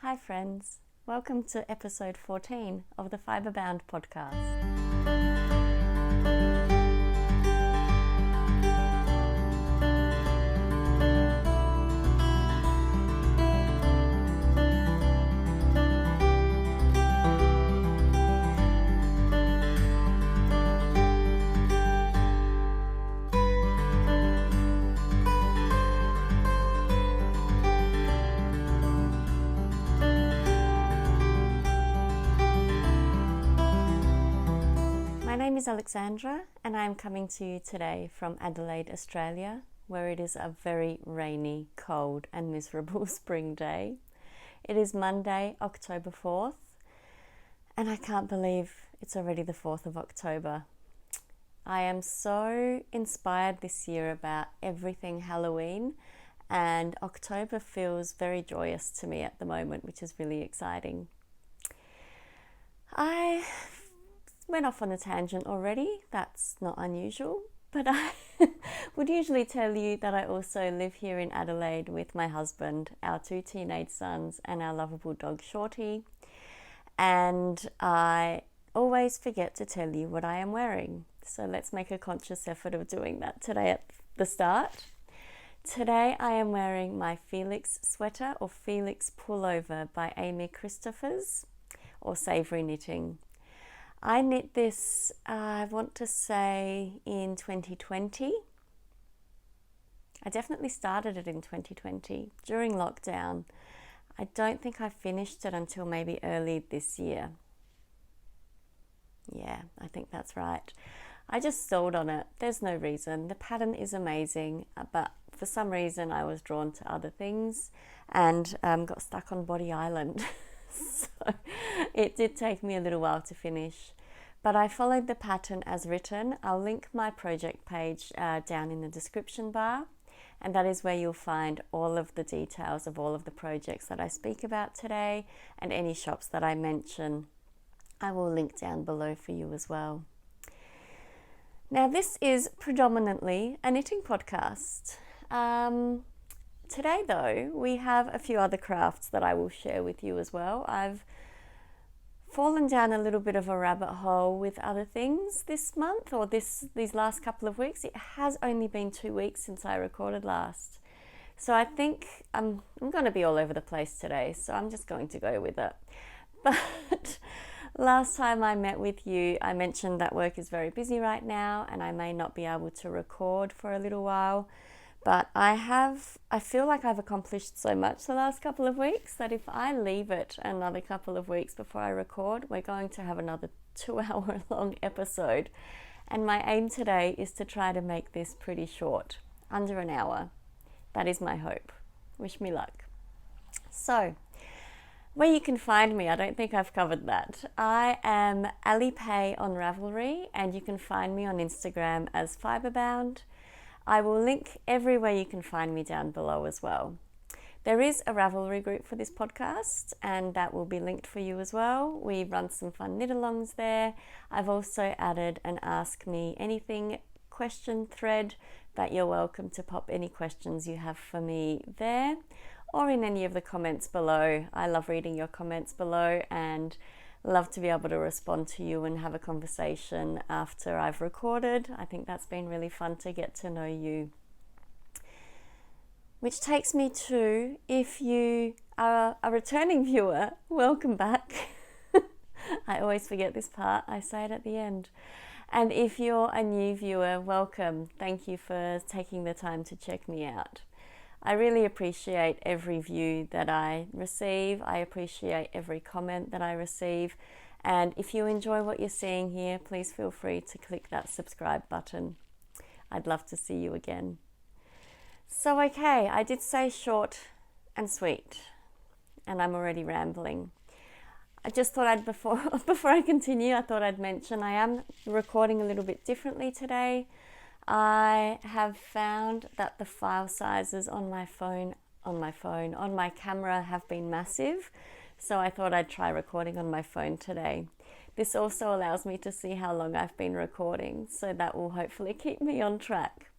Hi friends, welcome to episode 14 of the FibreBound Podcast. My name is Alexandra and I am coming to you today from Adelaide, Australia, where it is a very rainy, cold and miserable spring day. It is Monday, October 4th, and I can't believe it's already the 4th of October. I am so inspired this year about everything Halloween, and October feels very joyous to me at the moment, which is really exciting. I went off on a tangent already. That's not unusual, but I would usually tell you that I also live here in Adelaide with my husband, our 2 teenage sons and our lovable dog Shorty, and I always forget to tell you what I am wearing, so let's make a conscious effort of doing that today at the start. Today I am wearing my Felix Sweater or Felix Pullover by Amy Christophers or Savory Knitting. I knit this, I want to say in 2020. I definitely started it in 2020 during lockdown. I don't think I finished it until maybe early this year. Yeah, I think that's right. I just stalled on it. There's no reason. The pattern is amazing, but for some reason I was drawn to other things and got stuck on Body Island. So it did take me a little while to finish, but I followed the pattern as written. I'll link my project page down in the description bar, and that is where you'll find all of the details of all of the projects that I speak about today, and any shops that I mention I will link down below for you as well. Now this is predominantly a knitting podcast. Today though, we have a few other crafts that I will share with you as well. I've fallen down a little bit of a rabbit hole with other things this month, or these last couple of weeks. It has only been 2 weeks since I recorded last. So I think I'm going to be all over the place today, so I'm just going to go with it. But last time I met with you, I mentioned that work is very busy right now and I may not be able to record for a little while. But I feel like I've accomplished so much the last couple of weeks that if I leave it another couple of weeks before I record, we're going to have another 2-hour long episode. And my aim today is to try to make this pretty short, under an hour. That is my hope. Wish me luck. So, where you can find me, I don't think I've covered that. I am Ali Pay on Ravelry, and you can find me on Instagram as FibreBound. I will link everywhere you can find me down below as well. There is a Ravelry group for this podcast, and that will be linked for you as well. We run some fun knit-alongs there. I've also added an Ask Me Anything question thread that you're welcome to pop any questions you have for me there, or in any of the comments below. I love reading your comments below and love to be able to respond to you and have a conversation after I've recorded. I think that's been really fun to get to know you. Which takes me to, if you are a returning viewer, welcome back. I always forget this part, I say it at the end. And if you're a new viewer, welcome. Thank you for taking the time to check me out. I really appreciate every view that I receive. I appreciate every comment that I receive. And if you enjoy what you're seeing here, please feel free to click that subscribe button. I'd love to see you again. So, okay, I did say short and sweet, and I'm already rambling. I just thought before I continue, I thought I'd mention I am recording a little bit differently today. I have found that the file sizes on my camera have been massive, so I thought I'd try recording on my phone today. This also allows me to see how long I've been recording, so that will hopefully keep me on track.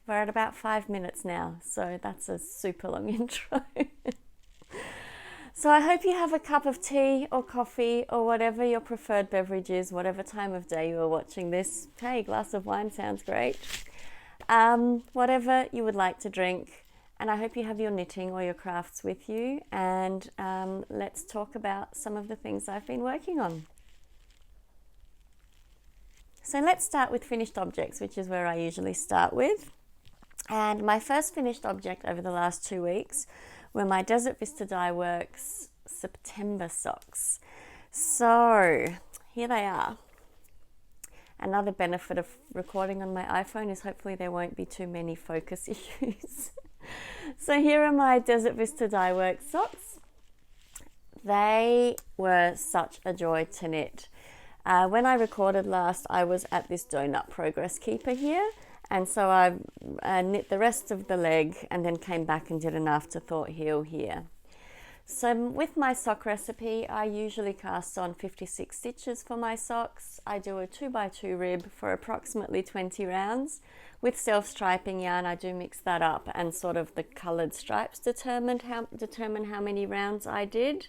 We're at about 5 minutes now, so that's a super long intro. So I hope you have a cup of tea or coffee or whatever your preferred beverage is, whatever time of day you are watching this. Hey, a glass of wine sounds great. Whatever you would like to drink. And I hope you have your knitting or your crafts with you. And let's talk about some of the things I've been working on. So let's start with finished objects, which is where I usually start with. And my first finished object over the last 2 weeks were my Desert Vista Dyeworks September socks. So here they are. Another benefit of recording on my iPhone is hopefully there won't be too many focus issues. So here are my Desert Vista Dyeworks socks. They were such a joy to knit. When I recorded last, I was at this donut progress keeper here. And so I knit the rest of the leg and then came back and did an afterthought heel here. So with my sock recipe, I usually cast on 56 stitches for my socks. I do a 2x2 rib for approximately 20 rounds. With self-striping yarn, I do mix that up, and sort of the coloured stripes determine how many rounds I did.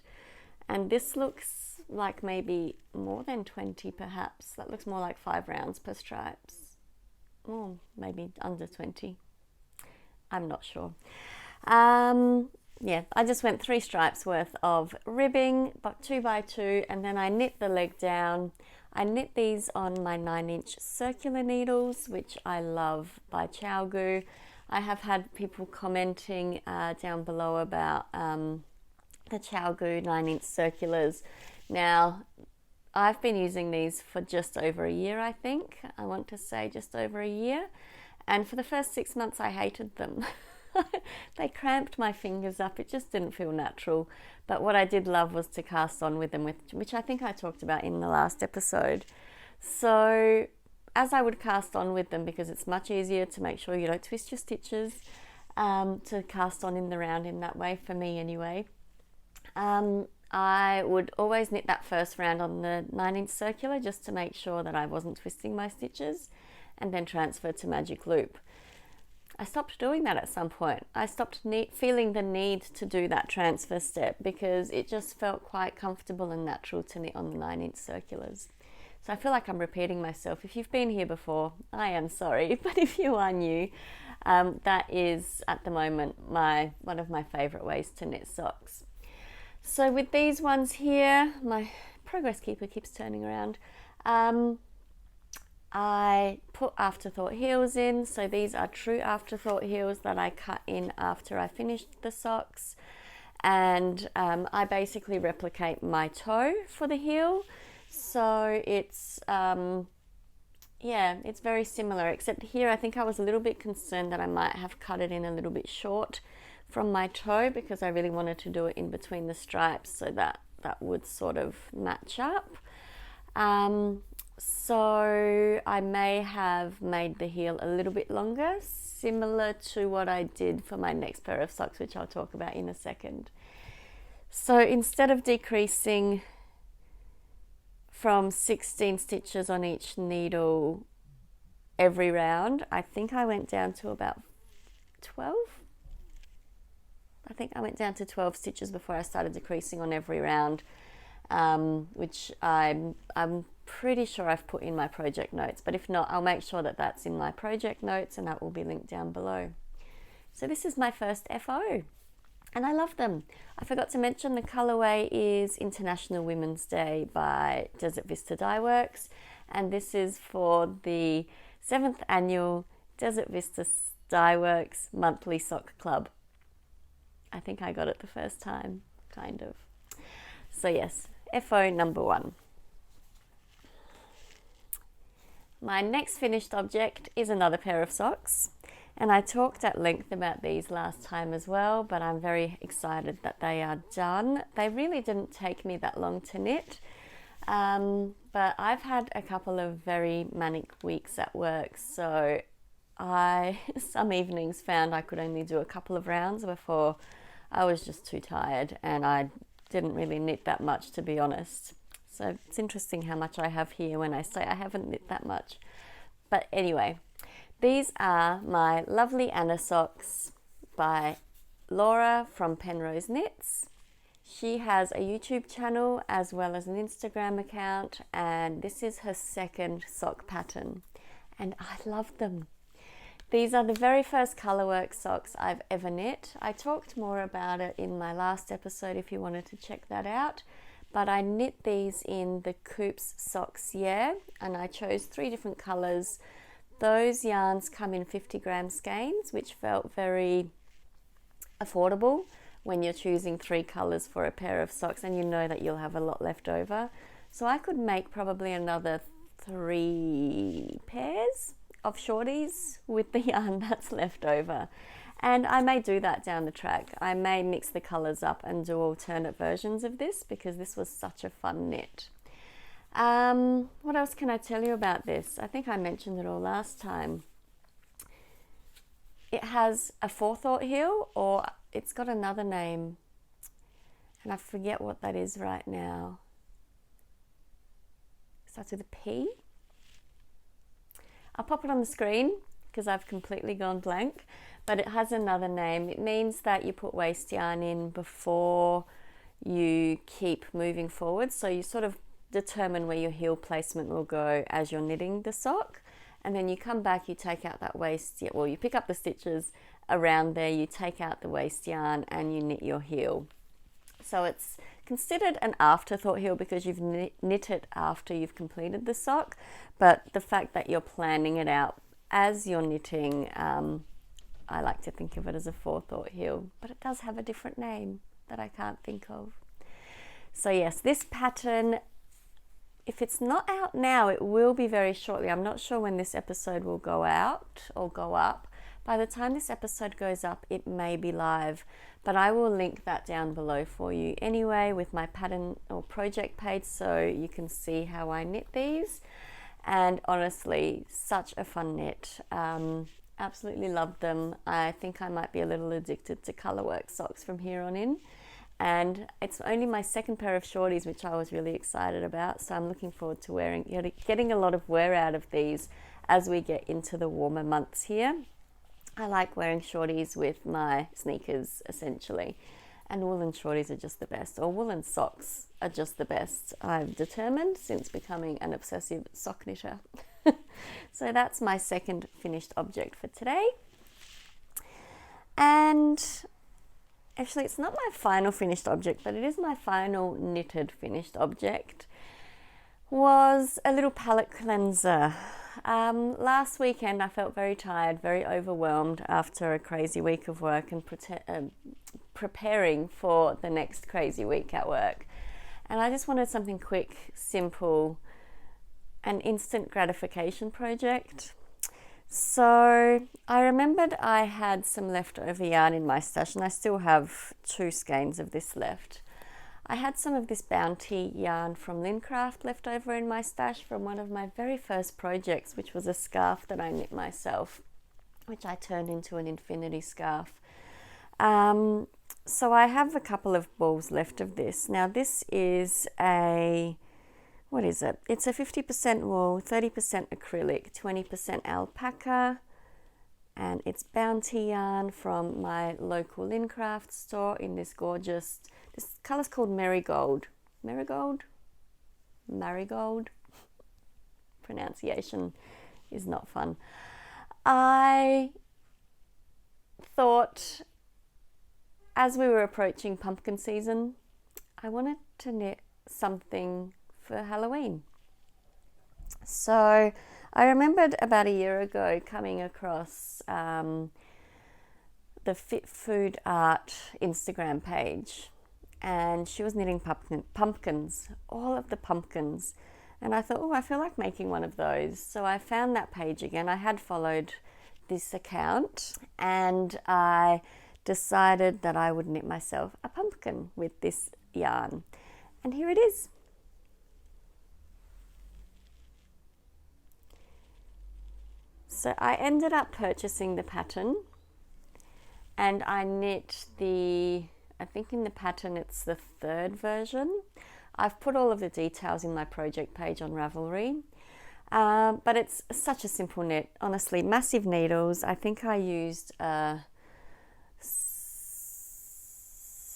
And this looks like maybe more than 20 perhaps. That looks more like 5 rounds per stripes. Or maybe under 20. I'm not sure. Yeah, I just went 3 stripes worth of ribbing, but 2x2, and then I knit the leg down. I knit these on my 9-inch circular needles, which I love, by ChowGoo. I have had people commenting down below about the ChowGoo 9-inch circulars. Now, I've been using these for just over a year, I think. I want to say just over a year. And for the first 6 months, I hated them. They cramped my fingers up. It just didn't feel natural. But what I did love was to cast on with them, which I think I talked about in the last episode. So as I would cast on with them, because it's much easier to make sure you don't twist your stitches, to cast on in the round in that way, for me anyway. I would always knit that first round on the 9-inch circular just to make sure that I wasn't twisting my stitches, and then transfer to magic loop. I stopped doing that at some point. I stopped feeling the need to do that transfer step because it just felt quite comfortable and natural to knit on the 9-inch circulars. So I feel like I'm repeating myself. If you've been here before, I am sorry, but if you are new, that is at the moment one of my favourite ways to knit socks. So with these ones here, my progress keeper keeps turning around. I put Afterthought Heels in. So these are true Afterthought Heels that I cut in after I finished the socks. And I basically replicate my toe for the heel. So it's, it's very similar, except here I think I was a little bit concerned that I might have cut it in a little bit short from my toe, because I really wanted to do it in between the stripes so that would sort of match up. So I may have made the heel a little bit longer, similar to what I did for my next pair of socks, which I'll talk about in a second. So instead of decreasing from 16 stitches on each needle every round, I think I went down to about 12. I think I went down to 12 stitches before I started decreasing on every round, which I'm pretty sure I've put in my project notes, but if not, I'll make sure that that's in my project notes, and that will be linked down below. So this is my first FO, and I love them. I forgot to mention the colorway is International Women's Day by Desert Vista Dyeworks, and this is for the 7th annual Desert Vista Dyeworks Monthly Sock Club. I think I got it the first time, kind of. So yes, FO number 1. My next finished object is another pair of socks, and I talked at length about these last time as well, but I'm very excited that they are done. They really didn't take me that long to knit, but I've had a couple of very manic weeks at work, so I some evenings found I could only do a couple of rounds before I was just too tired, and I didn't really knit that much, to be honest. So it's interesting how much I have here when I say I haven't knit that much. But anyway, these are my lovely Anna socks by Laura from Penrose Knits. She has a YouTube channel as well as an Instagram account, and this is her second sock pattern, and I love them. These are the very first Colourworks socks I've ever knit. I talked more about it in my last episode if you wanted to check that out, but I knit these in the Coops Socks and I chose 3 different colours. Those yarns come in 50 gram skeins, which felt very affordable when you're choosing 3 colours for a pair of socks and you know that you'll have a lot left over. So I could make probably another 3 pairs of shorties with the yarn that's left over. And I may do that down the track. I may mix the colours up and do alternate versions of this because this was such a fun knit. What else can I tell you about this? I think I mentioned it all last time. It has a Afterthought heel, or it's got another name, and I forget what that is right now. It starts with a P. I'll pop it on the screen because I've completely gone blank, but it has another name. It means that you put waste yarn in before you keep moving forward, so you sort of determine where your heel placement will go as you're knitting the sock. And then you come back, you take out that waste, well, you pick up the stitches around there, you take out the waste yarn and you knit your heel. So it's considered an afterthought heel because you've knit it after you've completed the sock, but the fact that you're planning it out as you're knitting, I like to think of it as a forethought heel, but it does have a different name that I can't think of. So yes, this pattern, if it's not out now, it will be very shortly. I'm not sure when this episode will go out or go up. By the time this episode goes up, it may be live, but I will link that down below for you anyway with my pattern or project page so you can see how I knit these. And honestly, such a fun knit. Absolutely loved them. I think I might be a little addicted to Colourworks socks from here on in. And it's only my second pair of shorties, which I was really excited about. So I'm looking forward to getting a lot of wear out of these as we get into the warmer months here. I like wearing shorties with my sneakers, essentially. And woolen shorties are just the best, or woolen socks are just the best, I've determined since becoming an obsessive sock knitter. So that's my second finished object for today. And actually, it's not my final finished object, but it is my final knitted finished object, was a little palette cleanser. Last weekend I felt very tired, very overwhelmed after a crazy week of work and preparing for the next crazy week at work. And I just wanted something quick, simple, an instant gratification project. So I remembered I had some leftover yarn in my stash, and I still have 2 skeins of this left. I had some of this Bounty yarn from Lincraft left over in my stash from one of my very first projects, which was a scarf that I knit myself, which I turned into an infinity scarf. So I have a couple of balls left of this. Now this is what is it? It's a 50% wool, 30% acrylic, 20% alpaca, and it's Bounty yarn from my local Lincraft store in this gorgeous, this colour's called Marigold. Marigold? Pronunciation is not fun. I thought, as we were approaching pumpkin season, I wanted to knit something for Halloween. So I remembered about a year ago coming across the Fit Food Art Instagram page, and she was knitting pumpkins, all of the pumpkins, and I thought, oh, I feel like making one of those. So I found that page again. I had followed this account and I decided that I would knit myself a pumpkin with this yarn, and here it is. So I ended up purchasing the pattern, and I knit I think in the pattern it's the 3rd version. I've put all of the details in my project page on Ravelry, but it's such a simple knit, honestly. Massive needles. I think I used 7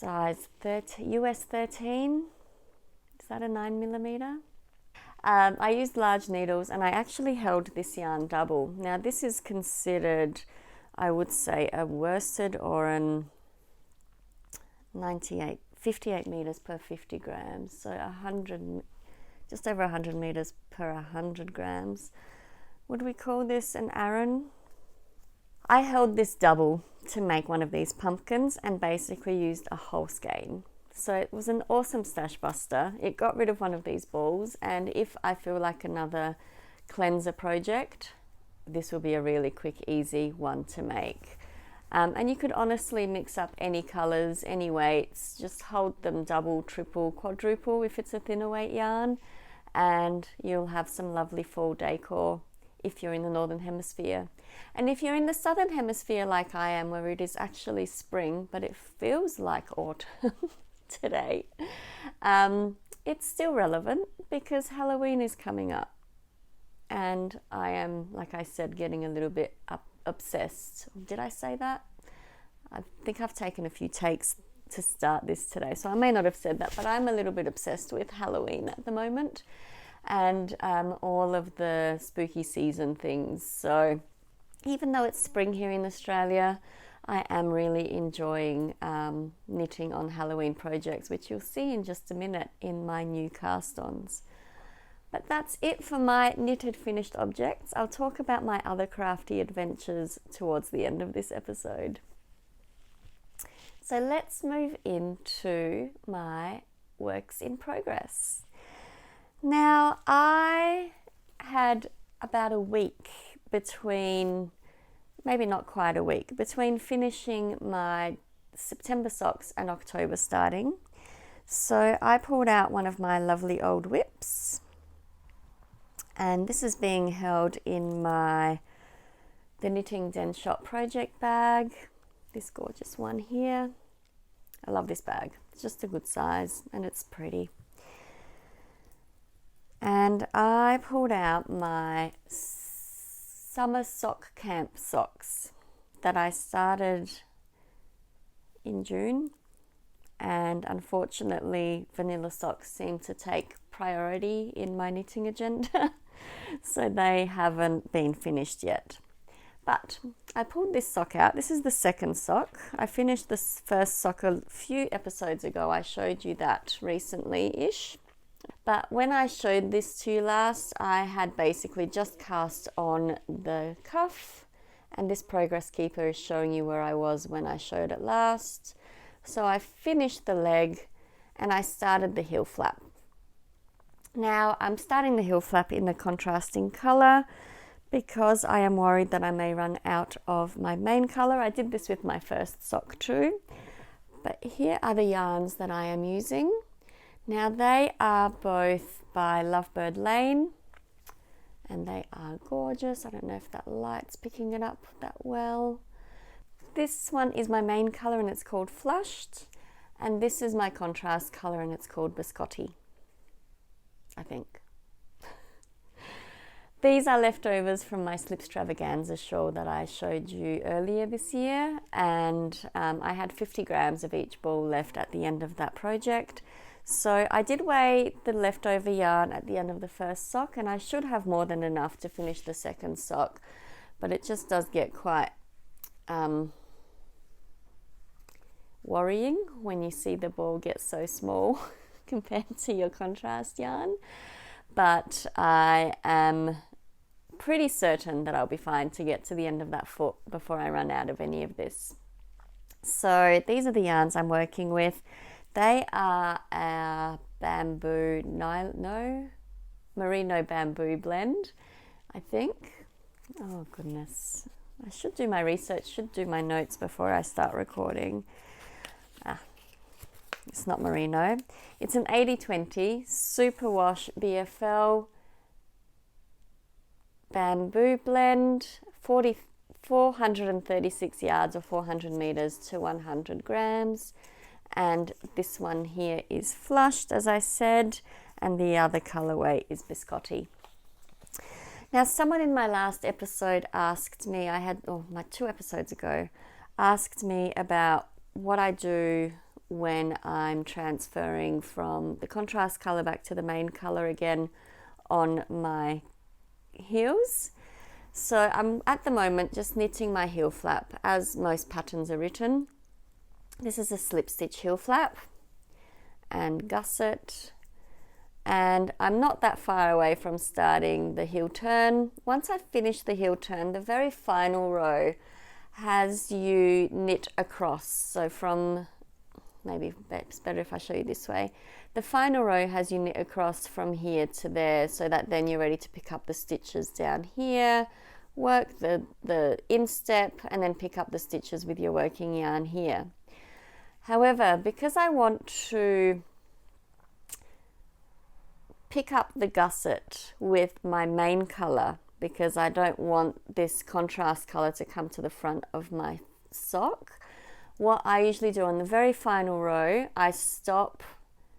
size 30, US 13. Is that a 9mm? I used large needles and I actually held this yarn double. Now this is considered, I would say, a worsted or an 58 meters per 50 grams. So 100, just over 100 meters per 100 grams. Would we call this an Aran? I held this double to make one of these pumpkins and basically used a whole skein. So it was an awesome stash buster. It got rid of one of these balls, and if I feel like another cleanser project, this will be a really quick, easy one to make. And you could honestly mix up any colors, any weights, just hold them double, triple, quadruple if it's a thinner weight yarn, and you'll have some lovely fall decor if you're in the Northern Hemisphere. And if you're in the Southern Hemisphere like I am, where it is actually spring, but it feels like autumn today, it's still relevant because Halloween is coming up. And I am, like I said, getting a little bit obsessed. Did I say that? I think I've taken a few takes to start this today, so I may not have said that, but I'm a little bit obsessed with Halloween at the moment and all of the spooky season things. So even though it's spring here in Australia, I am really enjoying knitting on Halloween projects, which you'll see in just a minute in my new cast-ons. But that's it for my knitted finished objects. I'll talk about my other crafty adventures towards the end of this episode. So let's move into my works in progress. Now, I had about a week between, maybe not quite a week, between finishing my September socks and October starting. So I pulled out one of my lovely old whips, and this is being held in the Knitting Den Shop project bag, this gorgeous one here. I love this bag. It's just a good size and it's pretty. And I pulled out my summer sock camp socks that I started in June, and unfortunately vanilla socks seem to take priority in my knitting agenda, so they haven't been finished yet. But I pulled this sock out. This is the second sock. I finished this first sock a few episodes ago. I showed you that recently-ish. But when I showed this to you last, I had basically just cast on the cuff, and this progress keeper is showing you where I was when I showed it last. So I finished the leg and I started the heel flap. Now I'm starting the heel flap in the contrasting color because I am worried that I may run out of my main color. I did this with my first sock too, but here are the yarns that I am using. Now they are both by Lovebird Lane and they are gorgeous. I don't know if that light's picking it up that well. This one is my main color and it's called Flushed, and this is my contrast color and it's called Biscotti, I think. These are leftovers from my Slipstravaganza shawl that I showed you earlier this year, and I had 50 grams of each ball left at the end of that project. So I did weigh the leftover yarn at the end of the first sock, and I should have more than enough to finish the second sock, but it just does get quite worrying when you see the ball get so small compared to your contrast yarn. But I am pretty certain that I'll be fine to get to the end of that foot before I run out of any of this. So these are the yarns I'm working with. They are a merino bamboo blend, I think. Oh goodness, I should do my research, should do my notes before I start recording. It's not merino. It's an 80-20 superwash BFL bamboo blend, 436 yards or 400 meters to 100 grams. And this one here is Flushed, as I said, and the other colorway is Biscotti. Now, someone in my last episode asked me, my 2 episodes ago, asked me about what I do when I'm transferring from the contrast color back to the main color again on my heels. So I'm at the moment just knitting my heel flap as most patterns are written. This is a slip stitch heel flap and gusset, and I'm not that far away from starting the heel turn. Once I finish the heel turn, the very final row has you knit across. So from, maybe it's better if I show you this way. The final row has you knit across from here to there, so that then you're ready to pick up the stitches down here, work the instep, and then pick up the stitches with your working yarn here. However, because I want to pick up the gusset with my main color, because I don't want this contrast color to come to the front of my sock, what I usually do on the very final row, I stop,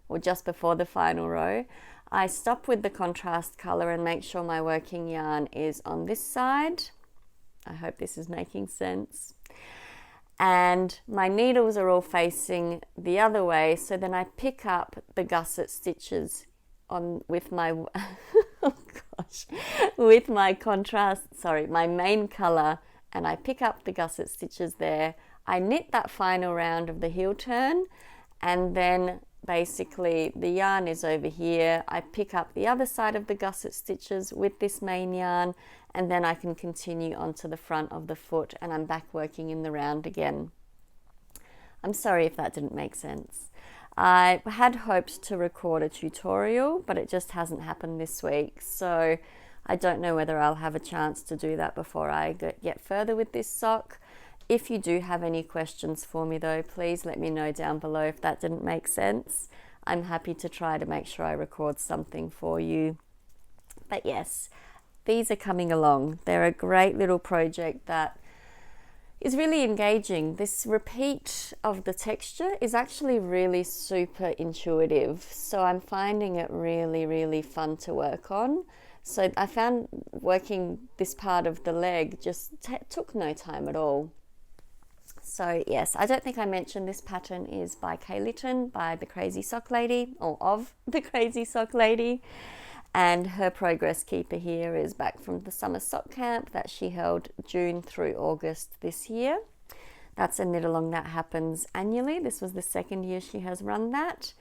or just before the final row, I stop with the contrast color and make sure my working yarn is on this side. I hope this is making sense. And my needles are all facing the other way, so then I pick up the gusset stitches on with my oh gosh, with my my main color, and I pick up the gusset stitches there. I knit that final round of the heel turn, and then basically the yarn is over here. I pick up the other side of the gusset stitches with this main yarn, and then I can continue onto the front of the foot, and I'm back working in the round again. I'm sorry if that didn't make sense. I had hoped to record a tutorial, but it just hasn't happened this week, so I don't know whether I'll have a chance to do that before I get further with this sock. If you do have any questions for me though, please let me know down below if that didn't make sense. I'm happy to try to make sure I record something for you. But yes, these are coming along. They're a great little project that is really engaging. This repeat of the texture is actually really super intuitive, so I'm finding it really, really fun to work on. So I found working this part of the leg just took no time at all. So yes, I don't think I mentioned this pattern is by KALs, by the Crazy Sock Lady, or of the Crazy Sock Lady. And her progress keeper here is back from the summer sock camp that she held June through August this year. That's a knit along that happens annually. This was the second year she has run that,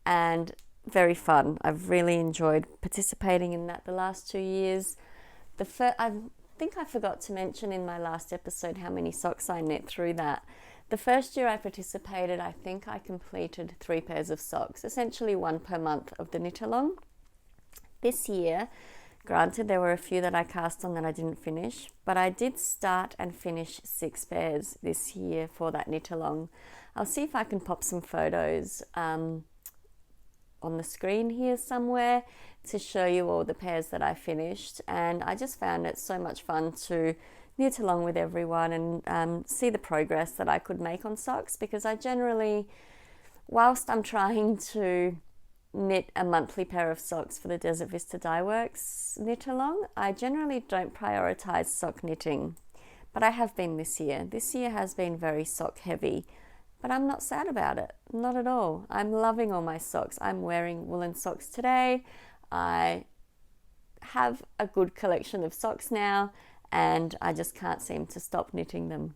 and very fun. I've really enjoyed participating in that the last 2 years. I think I forgot to mention in my last episode how many socks I knit through that. The first year I participated, I think I completed 3 pairs of socks, essentially 1 per month of the knit along. This year, granted there were a few that I cast on that I didn't finish, but I did start and finish 6 pairs this year for that knit along. I'll see if I can pop some photos on the screen here somewhere to show you all the pairs that I finished, and I just found it so much fun to knit along with everyone and see the progress that I could make on socks, because I generally, whilst I'm trying to knit a monthly pair of socks for the Desert Vista Dyeworks knit along, I generally don't prioritize sock knitting, but I have been this year. This year has been very sock heavy, but I'm not sad about it, not at all. I'm loving all my socks. I'm wearing woolen socks today. I have a good collection of socks now, and I just can't seem to stop knitting them.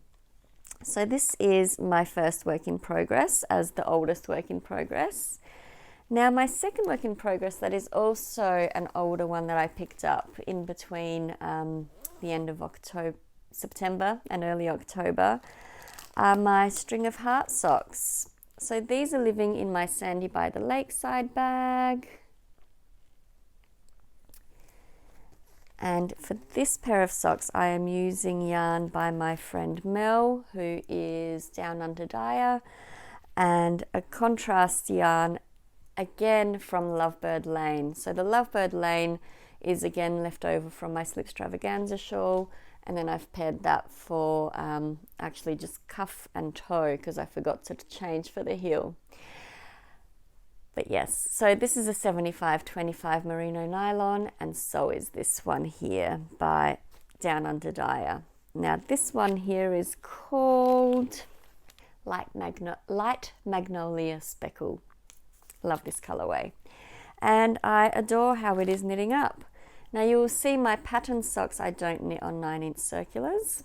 So this is my first work in progress as the oldest work in progress. Now my second work in progress, that is also an older one that I picked up in between the end of September and early October, are my string of heart socks. So these are living in my Sandy by the Lakeside bag. And for this pair of socks, I am using yarn by my friend Mel, who is Down Under Dyer, and a contrast yarn again from Lovebird Lane. So the Lovebird Lane is again left over from my Slipstravaganza shawl, and then I've paired that for actually just cuff and toe because I forgot to change for the heel. But yes, so this is a 75-25 merino nylon, and so is this one here by Down Under Dyer. Now this one here is called light magnolia speckle. Love this colorway. And I adore how it is knitting up. Now you will see my pattern socks I don't knit on 9-inch circulars.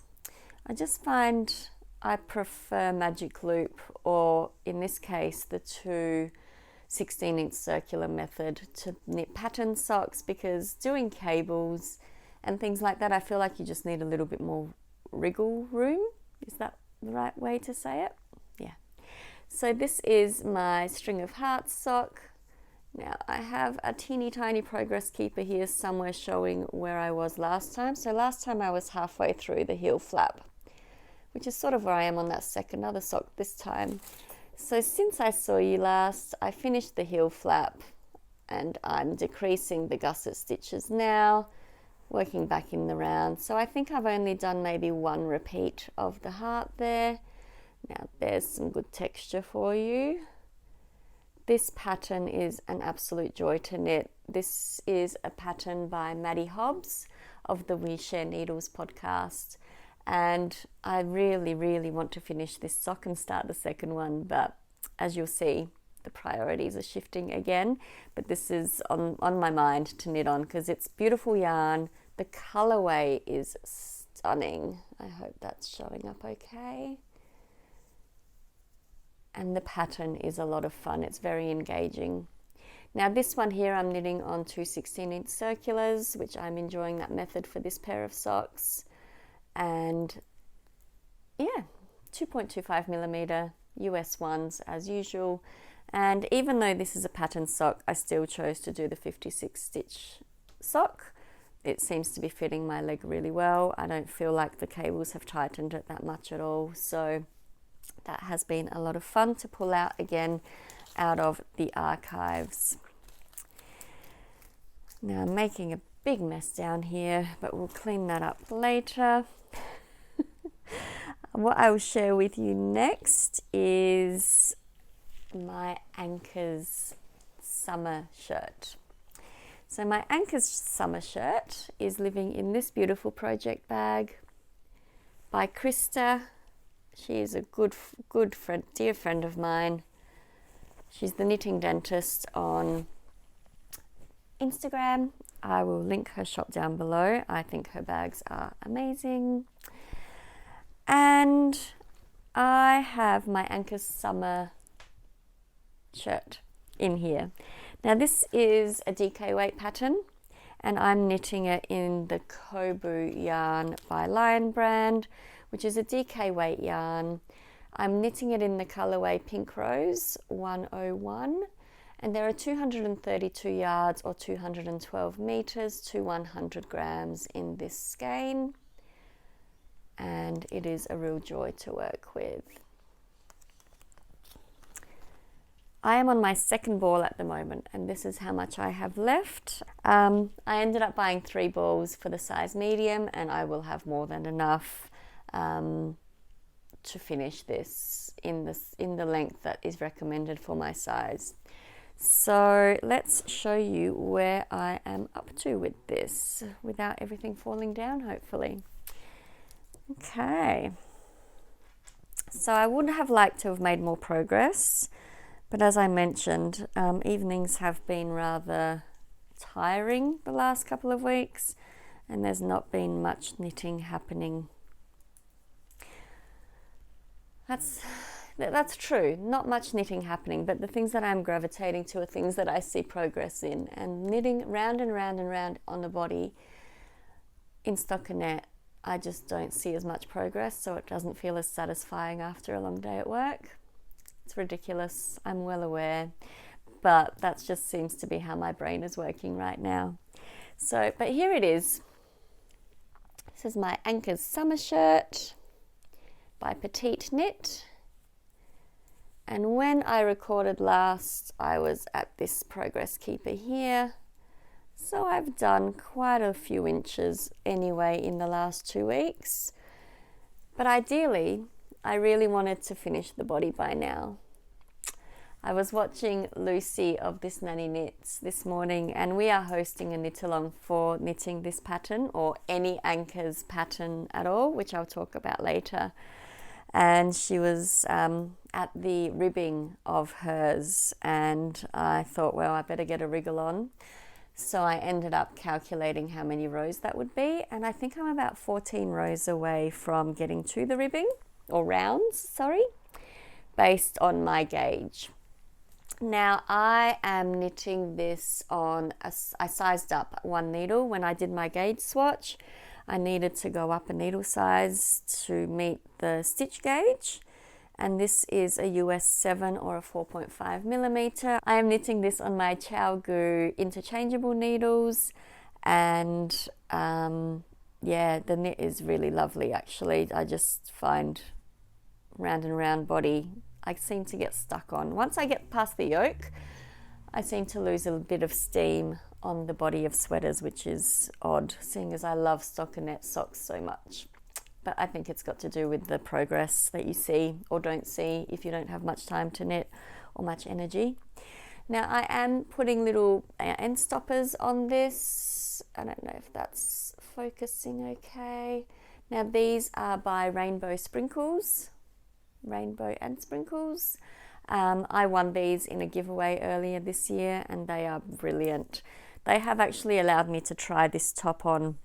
I just find I prefer magic loop, or in this case the two 16-inch circular method to knit pattern socks, because doing cables and things like that, I feel like you just need a little bit more wriggle room. Is that the right way to say it? Yeah. So this is my string of hearts sock. Now I have a teeny tiny progress keeper here somewhere showing where I was last time. So last time I was halfway through the heel flap, which is sort of where I am on that second other sock this time. So since I saw you last, I finished the heel flap and I'm decreasing the gusset stitches now, working back in the round. So I think I've only done maybe one repeat of the heart there. Now there's some good texture for you. This pattern is an absolute joy to knit. This is a pattern by Maddie Hobbs of the We Share Needles podcast. And I really, really want to finish this sock and start the second one. But as you'll see, the priorities are shifting again. But this is on my mind to knit on because it's beautiful yarn. The colorway is stunning. I hope that's showing up okay. And the pattern is a lot of fun. It's very engaging. Now this one here I'm knitting on two 16-inch circulars, which I'm enjoying that method for this pair of socks. And yeah, 2.25 millimeter US ones as usual. And even though this is a pattern sock, I still chose to do the 56 stitch sock. It seems to be fitting my leg really well. I don't feel like the cables have tightened it that much at all. So that has been a lot of fun to pull out again out of the archives. Now I'm making a big mess down here, but we'll clean that up later. What I will share with you next is my Anchors summer shirt. So my Anchors summer shirt is living in this beautiful project bag by Krista. She is a good friend, dear friend of mine. She's the Knitting Dentist on Instagram. I will link her shop down below. I think her bags are amazing. And I have my Anchors summer shirt in here. Now this is a DK weight pattern and I'm knitting it in the Kobu yarn by Lion brand, which is a DK weight yarn. I'm knitting it in the colorway Pink Rose 101, and there are 232 yards or 212 meters to 100 grams in this skein, and it is a real joy to work with. I am on my second ball at the moment, and this is how much I have left. I ended up buying 3 balls for the size medium, and I will have more than enough to finish this in the length that is recommended for my size. So let's show you where I am up to with this without everything falling down, hopefully. Okay. So I would have liked to have made more progress, but as I mentioned, evenings have been rather tiring the last couple of weeks, and there's not been much knitting happening. That's true, not much knitting happening, but the things that I'm gravitating to are things that I see progress in, and knitting round and round and round on the body in stockinette, I just don't see as much progress, so it doesn't feel as satisfying after a long day at work. It's ridiculous, I'm well aware, but that just seems to be how my brain is working right now. So, but here it is. This is my Anchors summer shirt by Petite Knit. And when I recorded last, I was at this progress keeper here. So I've done quite a few inches anyway in the last 2 weeks. But ideally, I really wanted to finish the body by now. I was watching Lucy of This Nanny Knits this morning, and we are hosting a knit along for knitting this pattern or any Anchors pattern at all, which I'll talk about later. and she was at the ribbing of hers, and I thought, well, I better get a wriggle on. So I ended up calculating how many rows that would be, and I think I'm about 14 rows away from getting to the ribbing, or rounds, sorry, based on my gauge. Now I am knitting this on, I sized up one needle when I did my gauge swatch. I needed to go up a needle size to meet the stitch gauge, and this is a US 7 or a 4.5 millimeter. I am knitting this on my ChowGoo interchangeable needles, and yeah, the knit is really lovely actually. I just find round and round body I seem to get stuck on. Once I get past the yoke, I seem to lose a bit of steam on the body of sweaters, which is odd, seeing as I love stockinette socks so much. But I think it's got to do with the progress that you see or don't see if you don't have much time to knit or much energy. Now I am putting little end stoppers on this. I don't know if that's focusing okay. Now these are by Rainbow and Sprinkles. I won these in a giveaway earlier this year, and they are brilliant. They have actually allowed me to try this top on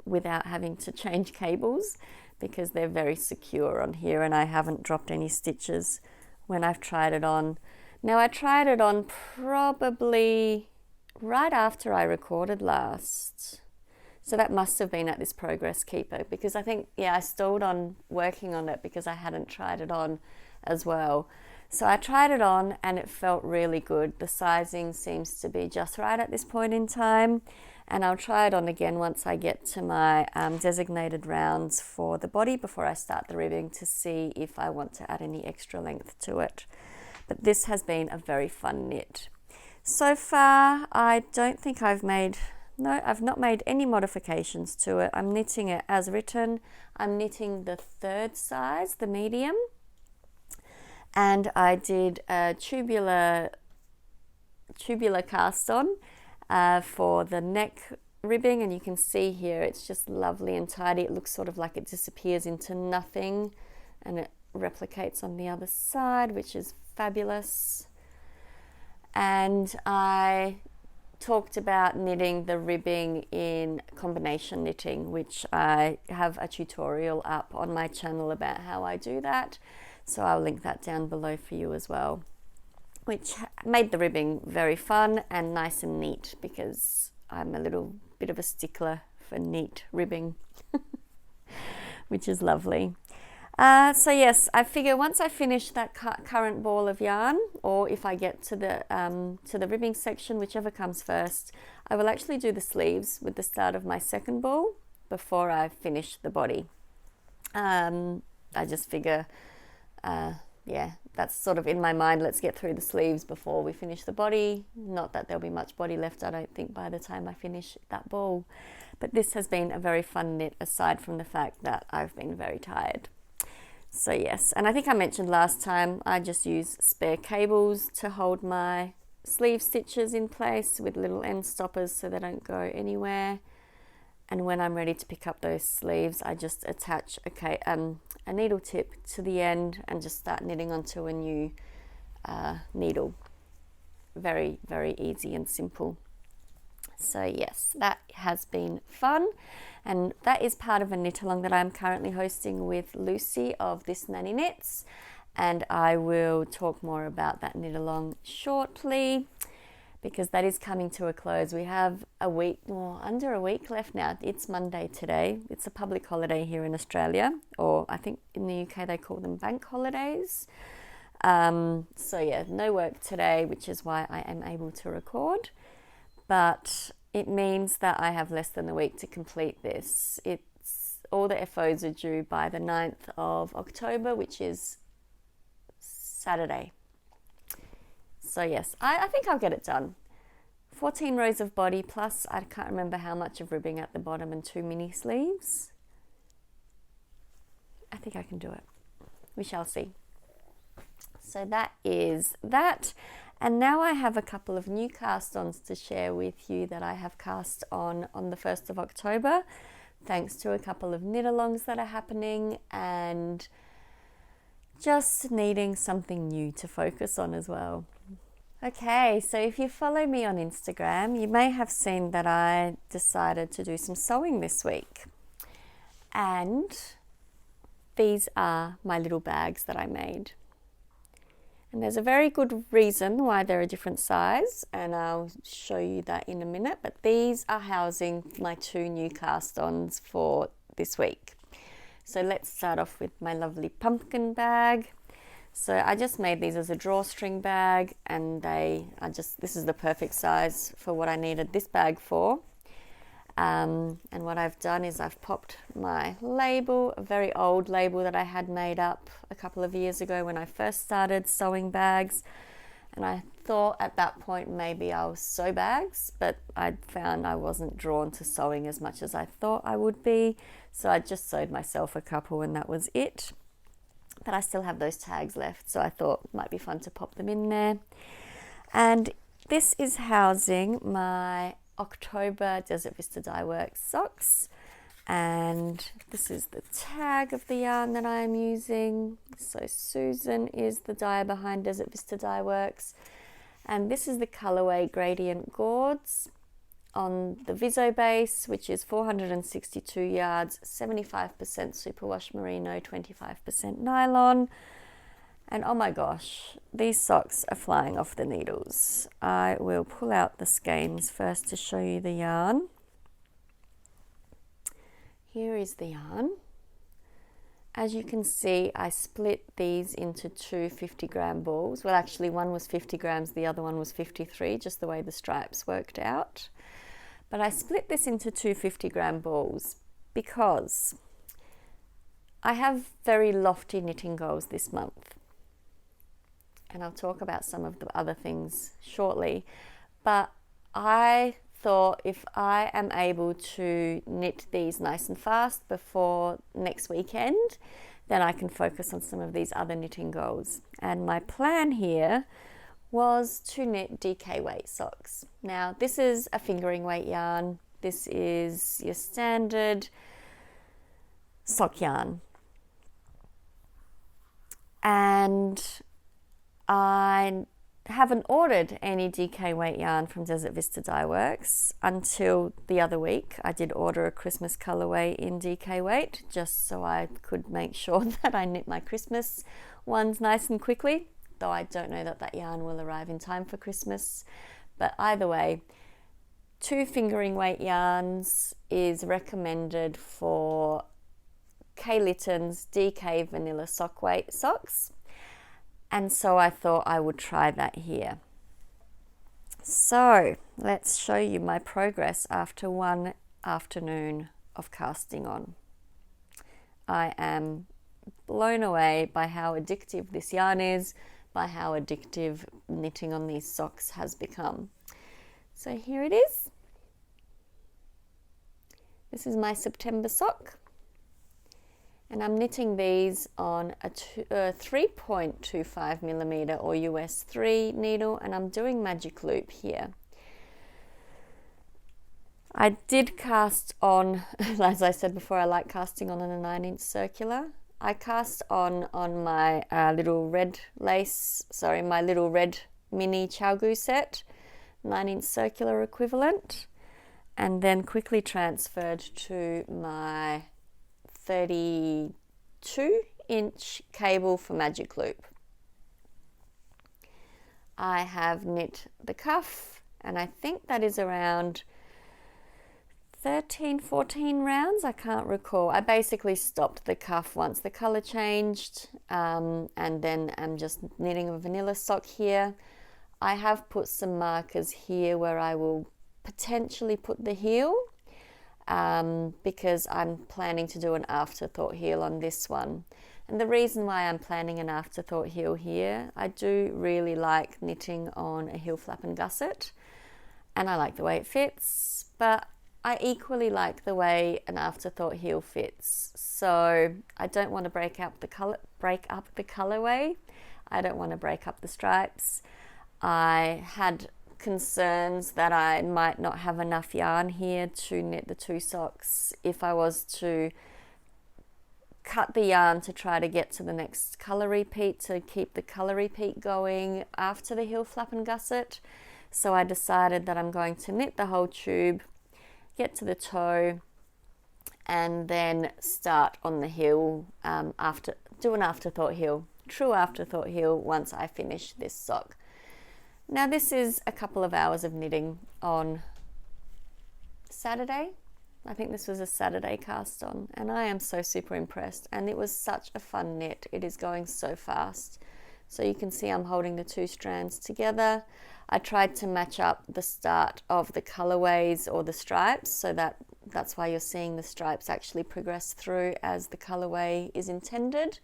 without having to change cables, because they're very secure on here and I haven't dropped any stitches when I've tried it on. Now I tried it on probably right after I recorded last, so that must have been at this Progress Keeper, because I think, yeah, I stalled on working on it because I hadn't tried it on as well. So I tried it on and it felt really good. The sizing seems to be just right at this point in time, and I'll try it on again once I get to my designated rounds for the body before I start the ribbing, to see if I want to add any extra length to it. But this has been a very fun knit. So far, I don't think I've not made any modifications to it. I'm knitting it as written. I'm knitting the third size, the medium, and I did a tubular cast on for the neck ribbing, and you can see here it's just lovely and tidy. It looks sort of like it disappears into nothing, and it replicates on the other side, which is fabulous. And I talked about knitting the ribbing in combination knitting, which I have a tutorial up on my channel about how I do that, so I'll link that down below for you as well, which made the ribbing very fun and nice and neat, because I'm a little bit of a stickler for neat ribbing, which is lovely. So yes, I figure once I finish that current ball of yarn, or if I get to the ribbing section, whichever comes first, I will actually do the sleeves with the start of my second ball before I finish the body. I just figure, yeah, that's sort of in my mind. Let's get through the sleeves before we finish the body. Not that there'll be much body left, I don't think, by the time I finish that ball. But this has been a very fun knit, aside from the fact that I've been very tired. So yes, and I think I mentioned last time, I just use spare cables to hold my sleeve stitches in place with little end stoppers so they don't go anywhere. And when I'm ready to pick up those sleeves, I just attach a needle tip to the end and just start knitting onto a new needle. Very, very easy and simple. So yes, that has been fun, and that is part of a knit along that I'm currently hosting with Lucy of This Nanny Knits, and I will talk more about that knit along shortly, because that is coming to a close. We have under a week left now. It's Monday today. It's a public holiday here in Australia, or I think in the UK they call them bank holidays. So yeah, no work today, which is why I am able to record. But it means that I have less than a week to complete this. All the FOs are due by the 9th of October, which is Saturday. So yes, I think I'll get it done. 14 rows of body, plus I can't remember how much of ribbing at the bottom, and 2 mini sleeves. I think I can do it. We shall see. So that is that. And now I have a couple of new cast-ons to share with you that I have cast on the 1st of October thanks to a couple of knit-alongs that are happening and just needing something new to focus on as well. Okay, so if you follow me on Instagram, you may have seen that I decided to do some sewing this week. And these are my little bags that I made. And there's a very good reason why they're a different size, and I'll show you that in a minute. But these are housing my 2 new cast-ons for this week. So let's start off with my lovely pumpkin bag. So I just made these as a drawstring bag, and this is the perfect size for what I needed this bag for. And what I've done is I've popped my label, a very old label that I had made up a couple of years ago when I first started sewing bags. And I thought at that point maybe I'll sew bags, but I found I wasn't drawn to sewing as much as I thought I would be. So I just sewed myself a couple and that was it. But I still have those tags left, so I thought it might be fun to pop them in there. And this is housing my October Desert Vista Dyeworks socks, and this is the tag of the yarn that I am using. So Susan is the dyer behind Desert Vista Dyeworks, and this is the colorway Gradient Gauds on the Viso base, which is 462 yards, 75% superwash merino, 25% nylon. And oh my gosh, these socks are flying off the needles. I will pull out the skeins first to show you the yarn. Here is the yarn. As you can see, I split these into 2 50-gram balls. Well, actually, one was 50 grams, the other one was 53, just the way the stripes worked out. But I split this into 2 50-gram balls because I have very lofty knitting goals this month. And I'll talk about some of the other things shortly. But I thought if I am able to knit these nice and fast before next weekend, then I can focus on some of these other knitting goals. And my plan here was to knit DK weight socks. Now, this is a fingering weight yarn. This is your standard sock yarn. And I haven't ordered any DK weight yarn from Desert Vista Dyeworks until the other week. I did order a Christmas colorway in DK weight just so I could make sure that I knit my Christmas ones nice and quickly, though I don't know that that yarn will arrive in time for Christmas. But either way, 2 fingering weight yarns is recommended for K Litton's DK vanilla sock weight socks. And so I thought I would try that here. So let's show you my progress after one afternoon of casting on. I am blown away by how addictive this yarn is, by how addictive knitting on these socks has become. So here it is. This is my September sock. And I'm knitting these on a 3.25 millimeter or US 3 needle, and I'm doing magic loop here. I did cast on, as I said before, I like casting on a 9-inch circular. I cast on my little red mini Chalgu set, 9-inch circular equivalent, and then quickly transferred to my 32-inch cable for magic loop. I have knit the cuff, and I think that is around 13-14 rounds. I can't recall. I basically stopped the cuff once the color changed, and then I'm just knitting a vanilla sock here. I have put some markers here where I will potentially put the heel, because I'm planning to do an afterthought heel on this one. And the reason why I'm planning an afterthought heel here, I do really like knitting on a heel flap and gusset, and I like the way it fits, but I equally like the way an afterthought heel fits. So I don't want to break up the colorway. I don't want to break up the stripes. I had concerns that I might not have enough yarn here to knit the 2 socks if I was to cut the yarn to try to get to the next colour repeat, to keep the colour repeat going after the heel flap and gusset. So I decided that I'm going to knit the whole tube, get to the toe, and then start on the heel, do an afterthought heel, true afterthought heel once I finish this sock. Now this is a couple of hours of knitting on Saturday. I think this was a Saturday cast on, and I am so super impressed, and it was such a fun knit. It is going so fast. So you can see I'm holding the 2 strands together. I tried to match up the start of the colorways or the stripes, so that's why you're seeing the stripes actually progress through as the colorway is intended.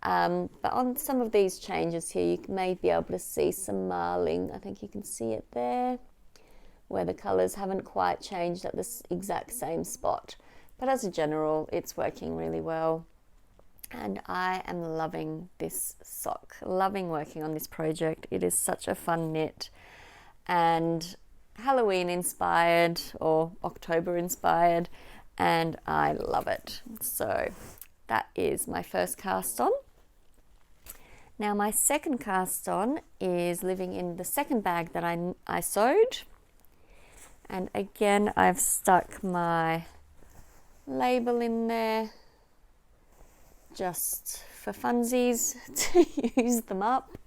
But on some of these changes here, you may be able to see some marling. I think you can see it there, where the colors haven't quite changed at this exact same spot. But as a general, it's working really well. And I am loving this sock, loving working on this project. It is such a fun knit and Halloween inspired or October inspired, and I love it. So that is my first cast on. Now my second cast on is living in the second bag that I sewed. And again, I've stuck my label in there just for funsies to use them up.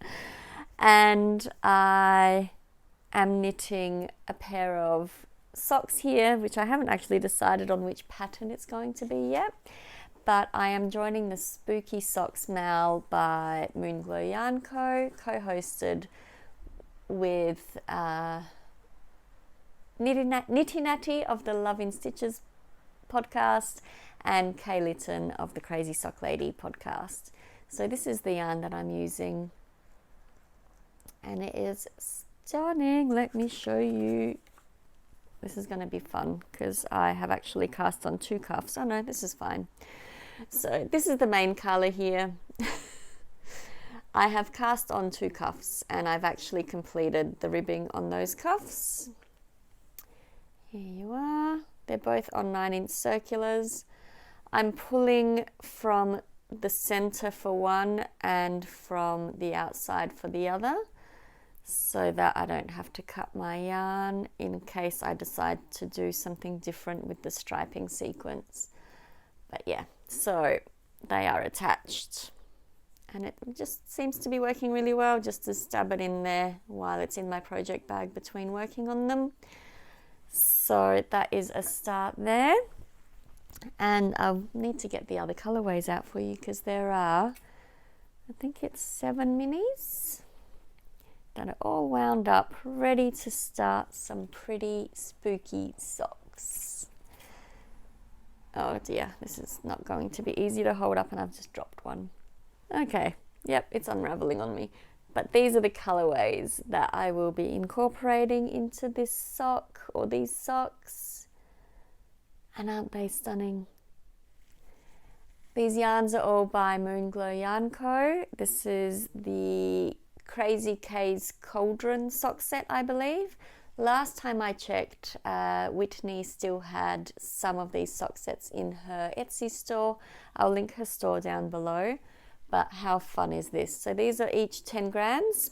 And I am knitting a pair of socks here, which I haven't actually decided on which pattern it's going to be yet. But I am joining the Spooky Socks Mal by Moonglow Yarn Co. co-hosted with Nitty Natty of the Love in Stitches podcast and Kay Litton of the Crazy Sock Lady podcast. So this is the yarn that I'm using, and it is stunning. Let me show you. This is going to be fun because I have actually cast on 2 cuffs. Oh no, this is fine. So this is the main color here. I have cast on 2 cuffs and I've actually completed the ribbing on those cuffs. Here you are. They're both on 9-inch circulars. I'm pulling from the center for one and from the outside for the other, so that I don't have to cut my yarn in case I decide to do something different with the striping sequence. But yeah, so they are attached and it just seems to be working really well, just to stab it in there while it's in my project bag between working on them. So that is a start there. And I'll need to get the other colorways out for you because there are, I think it's 7 minis that are all wound up, ready to start some pretty spooky socks. Oh dear, this is not going to be easy to hold up, and I've just dropped one. Okay, yep, it's unraveling on me. But these are the colorways that I will be incorporating into this sock or these socks. And aren't they stunning? These yarns are all by Moonglow Yarn Co. This is the Crazy K's Cauldron sock set, I believe. Last time I checked, Whitney still had some of these sock sets in her Etsy store. I'll link her store down below. But how fun is this? So these are each 10 grams.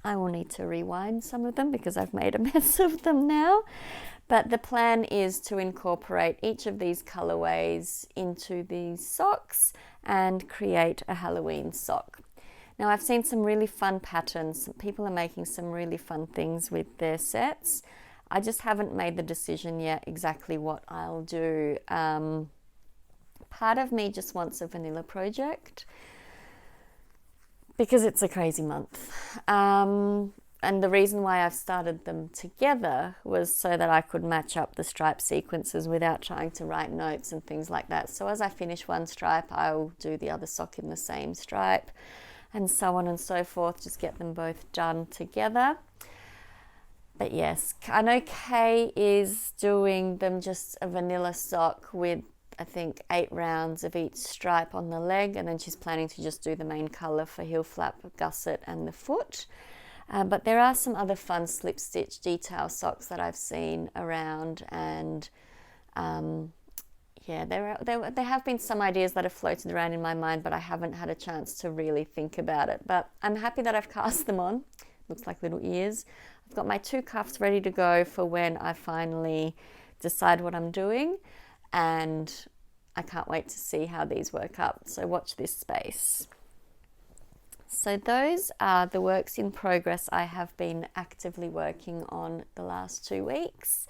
I will need to rewind some of them because I've made a mess of them now. But the plan is to incorporate each of these colorways into these socks and create a Halloween sock. Now I've seen some really fun patterns. People are making some really fun things with their sets. I just haven't made the decision yet exactly what I'll do. Part of me just wants a vanilla project because it's a crazy month. And the reason why I've started them together was so that I could match up the stripe sequences without trying to write notes and things like that. So as I finish one stripe, I'll do the other sock in the same stripe, and so on and so forth, just get them both done together. But yes, I know Kay is doing them just a vanilla sock with, I think, 8 rounds of each stripe on the leg, and then she's planning to just do the main color for heel flap, gusset and the foot. But there are some other fun slip stitch detail socks that I've seen around, and yeah, there have been some ideas that have floated around in my mind, but I haven't had a chance to really think about it. But I'm happy that I've cast them on. Looks like little ears. I've got my 2 cuffs ready to go for when I finally decide what I'm doing, and I can't wait to see how these work up. So watch this space. So those are the works in progress I have been actively working on the last 2 weeks.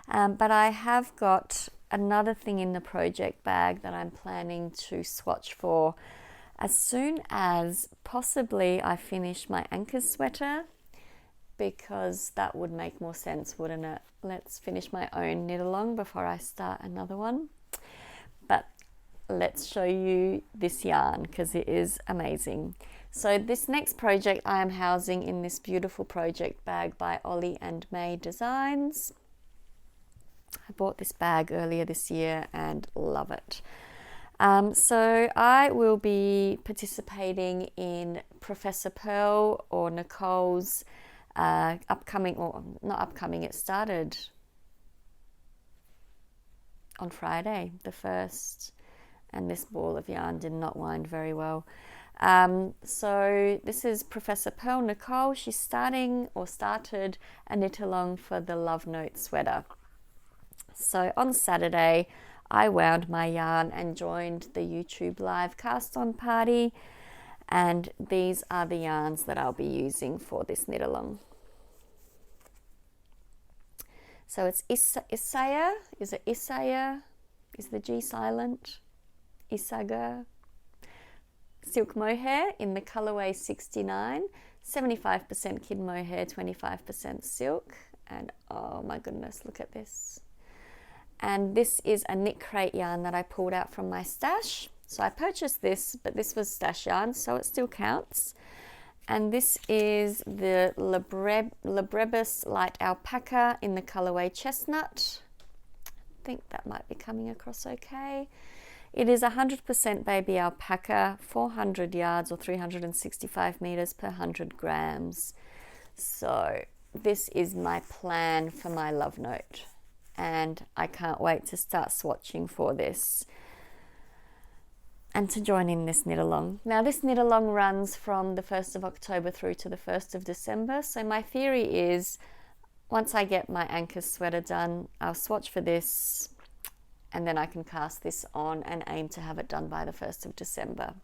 But I have got another thing in the project bag that I'm planning to swatch for as soon as possibly I finish my anchors sweater, because that would make more sense, wouldn't it? Let's finish my own knit along before I start another one. But let's show you this yarn because it is amazing. So this next project I am housing in this beautiful project bag by Ollie and May Designs. I bought this bag earlier this year and love it. So I will be participating in Professor Pearl or Nicole's upcoming, or not upcoming, it started on Friday the 1st, and this ball of yarn did not wind very well. So this is Professor Pearl Nicole. She's started a knit along for the Love Note sweater. So on Saturday I wound my yarn and joined the YouTube live cast on party, and these are the yarns that I'll be using for this knit along. So it's Isaya, is it Isaya? Is the G silent? Isaga. Silk mohair in the colorway 69, 75% kid mohair, 25% silk, and oh my goodness, look at this. And this is a knit crate yarn that I pulled out from my stash. So I purchased this, but this was stash yarn, so it still counts. And this is the Lebrebus Light Alpaca in the colorway Chestnut. I think that might be coming across okay. It is 100% baby alpaca, 400 yards or 365 meters per 100 grams. So this is my plan for my Love Note, and I can't wait to start swatching for this and to join in this knit along. Now this knit along runs from the 1st of October through to the 1st of December. So my theory is once I get my anchors sweater done, I'll swatch for this, and then I can cast this on and aim to have it done by the 1st of December.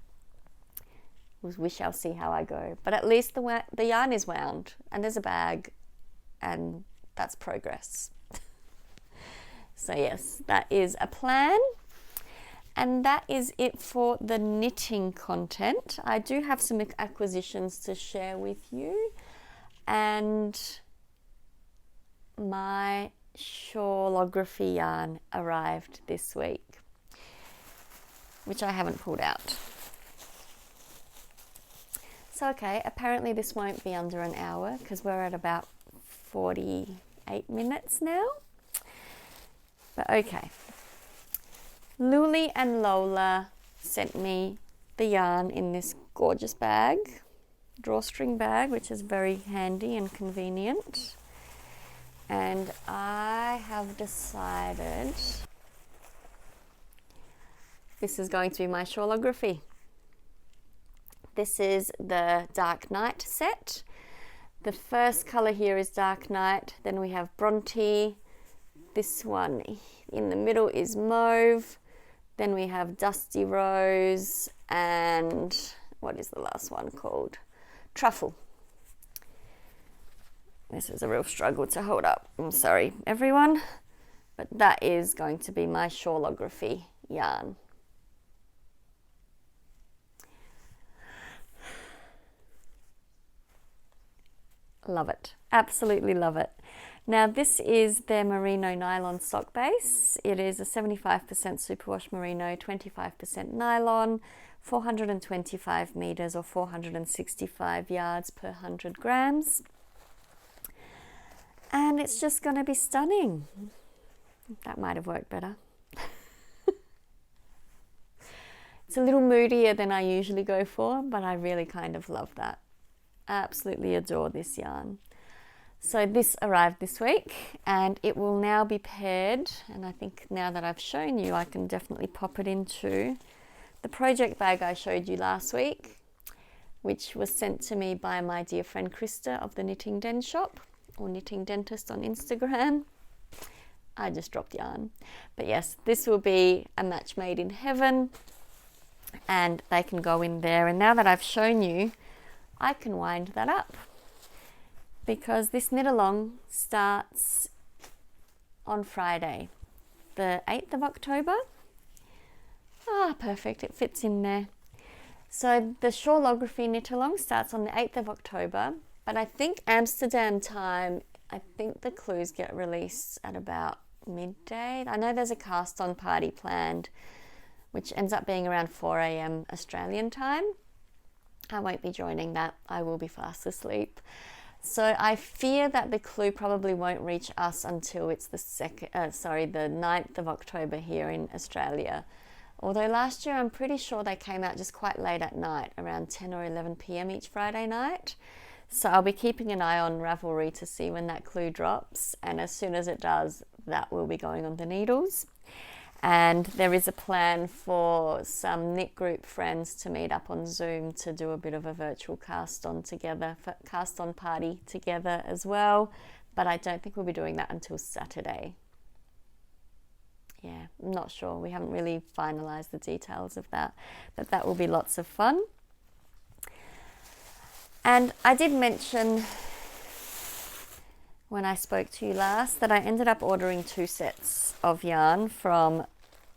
We shall see how I go. But at least the yarn is wound and there's a bag, and that's progress. So yes, that is a plan. And that is it for the knitting content. I do have some acquisitions to share with you, and my shawlography yarn arrived this week, which I haven't pulled out. So okay, apparently this won't be under an hour because we're at about 48 minutes now. But okay. Luli and Lola sent me the yarn in this gorgeous bag, drawstring bag, which is very handy and convenient. And I have decided this is going to be my shawlography. This is the Dark Night set. The first color here is Dark Night. Then we have Bronte. This one in the middle is Mauve. Then we have Dusty Rose, and what is the last one called? Truffle. This is a real struggle to hold up. I'm sorry, everyone. But that is going to be my shawlography yarn. Love it. Absolutely love it. Now this is their merino nylon sock base. It is a 75% superwash merino, 25% nylon, 425 meters or 465 yards per 100 grams. And it's just going to be stunning. That might have worked better. It's a little moodier than I usually go for, but I really kind of love that. absolutely adore this yarn. So this arrived this week and it will now be paired, and I think now that I've shown you I can definitely pop it into the project bag I showed you last week, which was sent to me by my dear friend Krista of the Knitting Den shop, or Knitting Dentist on Instagram. I just dropped yarn. But yes, this will be a match made in heaven and they can go in there. And now that I've shown you, I can wind that up, because this knit along starts on Friday, the 8th of October. Ah, perfect, it fits in there. So the Shawlography knit along starts on the 8th of October, but I think Amsterdam time, I think the clues get released at about midday. I know there's a cast on party planned, which ends up being around 4 a.m. Australian time. I won't be joining that, I will be fast asleep. So I fear that the clue probably won't reach us until it's the 9th of October here in Australia. Although last year I'm pretty sure they came out just quite late at night, around 10 or 11 p.m. each Friday night. So I'll be keeping an eye on Ravelry to see when that clue drops, and as soon as it does, that will be going on the needles. And there is a plan for some knit group friends to meet up on Zoom to do a bit of a virtual cast on party together as well. But I don't think we'll be doing that until Saturday. Yeah, I'm not sure. We haven't really finalized the details of that, but that will be lots of fun. And I did mention when I spoke to you last that I ended up ordering 2 sets of yarn from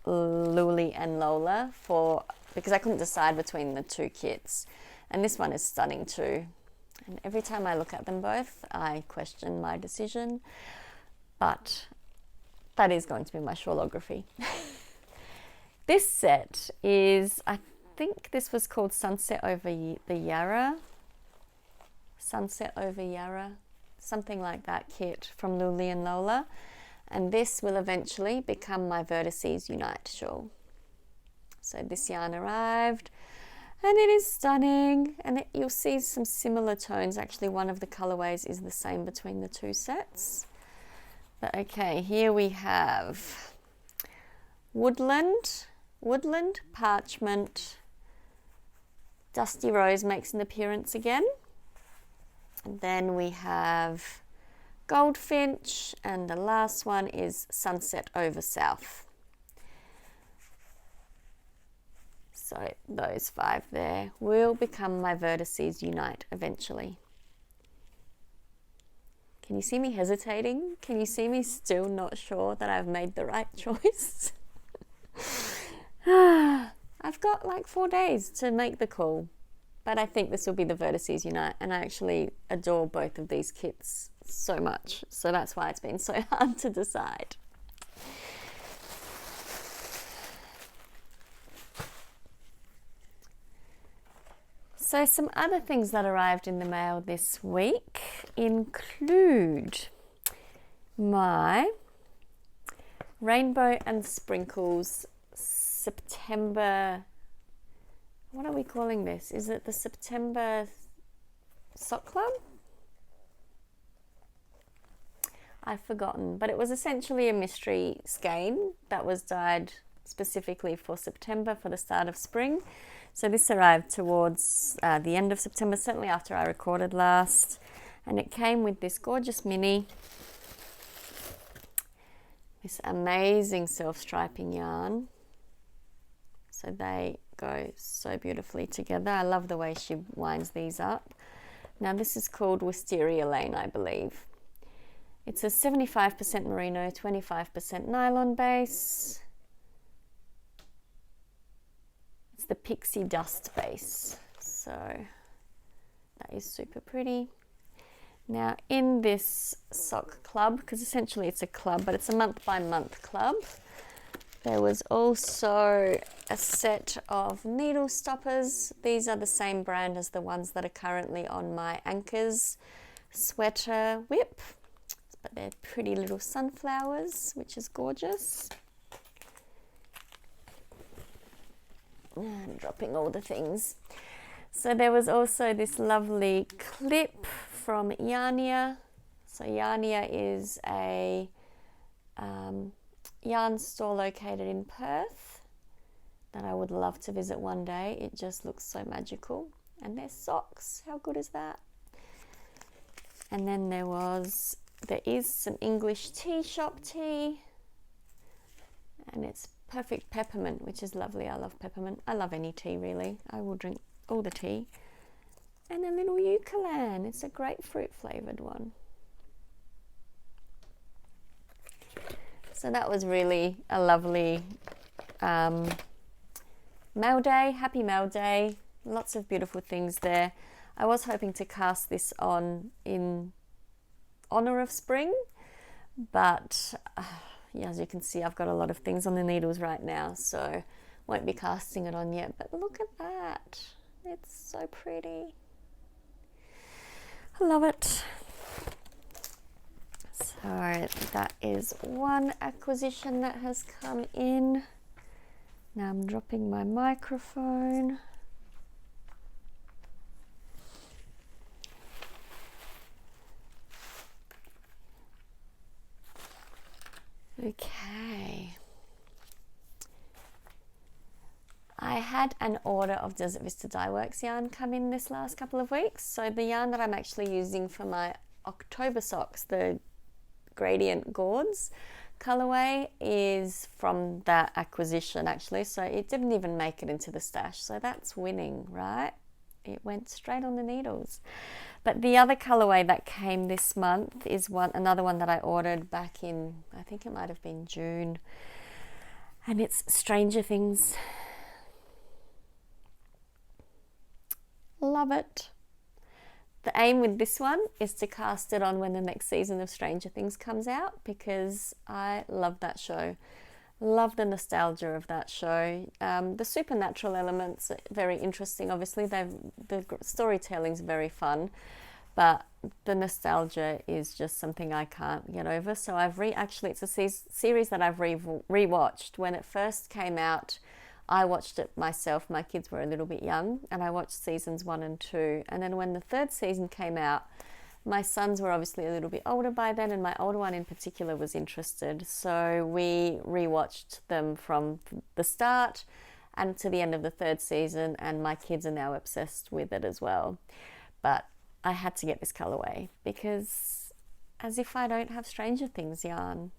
Luli and Lola because I couldn't decide between the 2 kits, and this one is stunning too, and every time I look at them both I question my decision, but that is going to be my Shawlography. This set is, I think this was called Sunset Over the Yarra, something like that kit from Luli and Lola, and this will eventually become my Vertices Unite shawl. So this yarn arrived and it is stunning, and you'll see some similar tones. Actually, one of the colorways is the same between the 2 sets. But okay, here we have Woodland, Parchment, Dusty Rose makes an appearance again. And then we have Goldfinch, and the last one is Sunset Over South. So those 5 there will become my Vertices Unite eventually. Can you see me hesitating? Can you see me still not sure that I've made the right choice? I've got like 4 days to make the call, but I think this will be the Vertices Unite, and I actually adore both of these kits so much, so that's why it's been so hard to decide. So some other things that arrived in the mail this week include my Rainbow and Sprinkles September, what are we calling this? Is it the September Sock Club? I've forgotten, but it was essentially a mystery skein that was dyed specifically for September, for the start of spring. So this arrived towards the end of September, certainly after I recorded last, and it came with this gorgeous mini, this amazing self-striping yarn. So they go so beautifully together. I love the way she winds these up. Now this is called Wisteria Lane, I believe. It's a 75% merino, 25% nylon base. It's the Pixie Dust base, so that is super pretty. Now in this sock club, because essentially it's a club, but it's a month-by-month club, there was also a set of needle stoppers. These are the same brand as the ones that are currently on my Anchors sweater whip, but they're pretty little sunflowers, which is gorgeous. And dropping all the things. So there was also this lovely clip from Yarnia. So Yarnia is a yarn store located in Perth that I would love to visit one day. It just looks so magical. And their socks, how good is that? And then there is some English tea shop tea, and it's perfect peppermint, which is lovely. I love peppermint. I love any tea really. I will drink all the tea. And a little ukulele. It's a grapefruit flavored one. So that was really a lovely mail day, happy mail day. Lots of beautiful things there. I was hoping to cast this on in honor of spring, but yeah, as you can see, I've got a lot of things on the needles right now, so won't be casting it on yet. But look at that. It's so pretty. I love it. So that is one acquisition that has come in. Now I'm dropping my microphone. Okay. I had an order of Desert Vista Dyeworks yarn come in this last couple of weeks. So the yarn that I'm actually using for my October socks, the Gradient Gourds colorway, is from that acquisition actually. So it didn't even make it into the stash. So that's winning, right? It went straight on the needles. But the other colorway that came this month is another one that I ordered back in, I think it might have been June. And it's Stranger Things. Love it. The aim with this one is to cast it on when the next season of Stranger Things comes out, because I love that show. Love the nostalgia of that show. The supernatural elements are very interesting. Obviously, the storytelling's very fun, but the nostalgia is just something I can't get over. So actually it's a series that I've rewatched. When it first came out, I watched it myself. My kids were a little bit young, and I watched seasons 1 and 2. And then when the third season came out, my sons were obviously a little bit older by then, and my older one in particular was interested. So we rewatched them from the start and to the end of the third season, and my kids are now obsessed with it as well. But I had to get this colorway because as if I don't have Stranger Things yarn.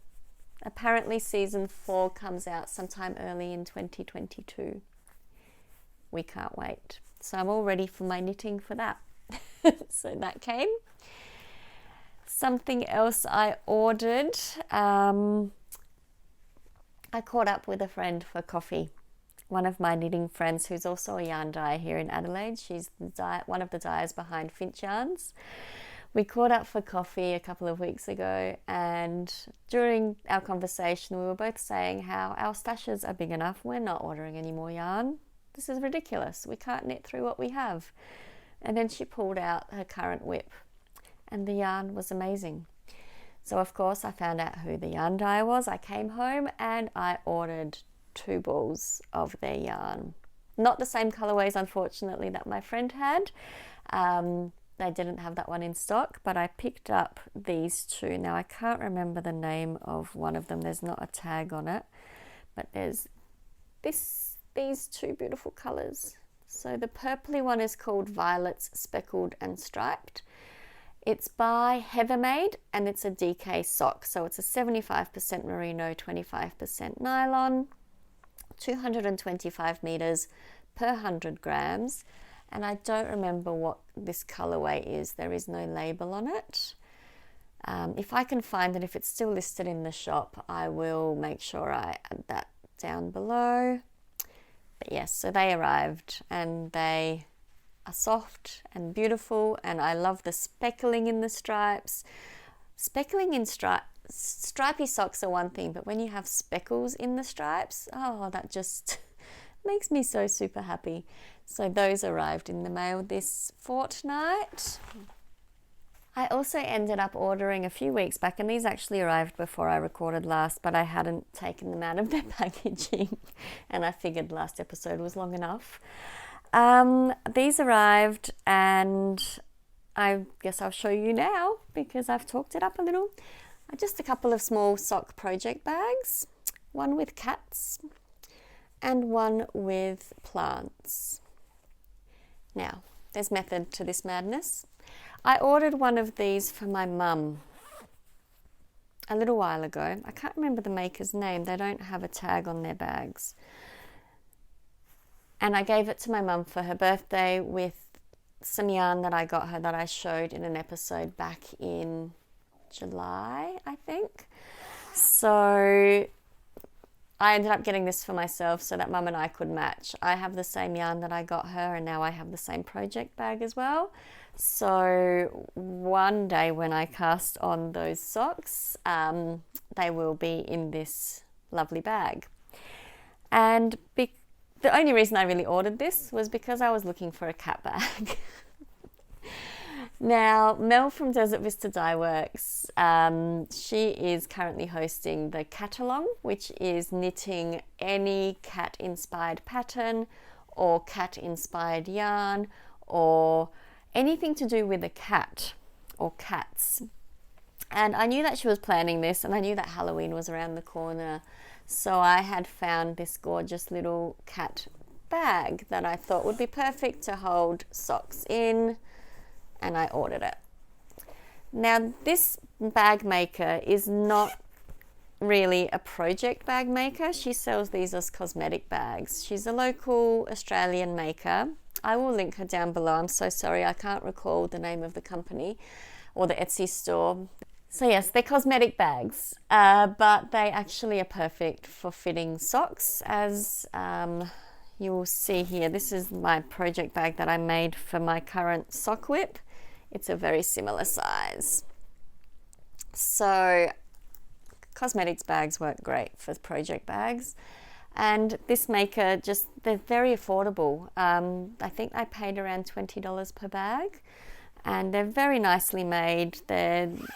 Apparently season 4 comes out sometime early in 2022. We can't wait. So I'm all ready for my knitting for that. So that came. Something else I ordered, I caught up with a friend for coffee. One of my knitting friends who's also a yarn dyer here in Adelaide. She's one of the dyers behind Finch Yarns. We caught up for coffee a couple of weeks ago, and during our conversation we were both saying how our stashes are big enough. We're not ordering any more yarn. This is ridiculous. We can't knit through what we have. And then she pulled out her current whip, and the yarn was amazing. So of course I found out who the yarn dyer was. I came home and I ordered 2 balls of their yarn. Not the same colorways, unfortunately, that my friend had. They didn't have that one in stock, but I picked up these 2. Now I can't remember the name of one of them. There's not a tag on it, but there's these 2 beautiful colors. So the purpley one is called Violets Speckled and Striped. It's by Heathermaid, and it's a DK sock. So it's a 75% merino, 25% nylon, 225 meters per 100 grams. And I don't remember what this colorway is. There is no label on it. If I can find it, if it's still listed in the shop, I will make sure I add that down below. But yes, so they arrived, and they are soft and beautiful, and I love the speckling in the stripes. Speckling in stripy socks are one thing, but when you have speckles in the stripes, oh, that just makes me so super happy. So those arrived in the mail this fortnight. I also ended up ordering a few weeks back, and these actually arrived before I recorded last, but I hadn't taken them out of their packaging, and I figured last episode was long enough. these arrived, and I guess I'll show you now because I've talked it up a little. Just a couple of small sock project bags, one with cats and one with plants. Now, there's method to this madness. I ordered one of these for my mum a little while ago. I can't remember the maker's name. They don't have a tag on their bags. And I gave it to my mum for her birthday with some yarn that I got her that I showed in an episode back in July, I think. So I ended up getting this for myself so that Mum and I could match. I have the same yarn that I got her, and now I have the same project bag as well. So one day when I cast on those socks, they will be in this lovely bag. And the only reason I really ordered this was because I was looking for a cat bag. Now, Mel from Desert Vista Dyeworks, she is currently hosting the Cat-along, which is knitting any cat-inspired pattern or cat-inspired yarn or anything to do with a cat or cats. And I knew that she was planning this, and I knew that Halloween was around the corner. So I had found this gorgeous little cat bag that I thought would be perfect to hold socks in, and I ordered it. Now, this bag maker is not really a project bag maker. She sells these as cosmetic bags. She's a local Australian maker. I will link her down below. I'm so sorry, I can't recall the name of the company or the Etsy store. So yes, they're cosmetic bags, but they actually are perfect for fitting socks, as you will see here. This is my project bag that I made for my current sock whip. It's a very similar size. So cosmetics bags work great for project bags. And this maker, they're very affordable. I think I paid around $20 per bag, and they're very nicely made. They've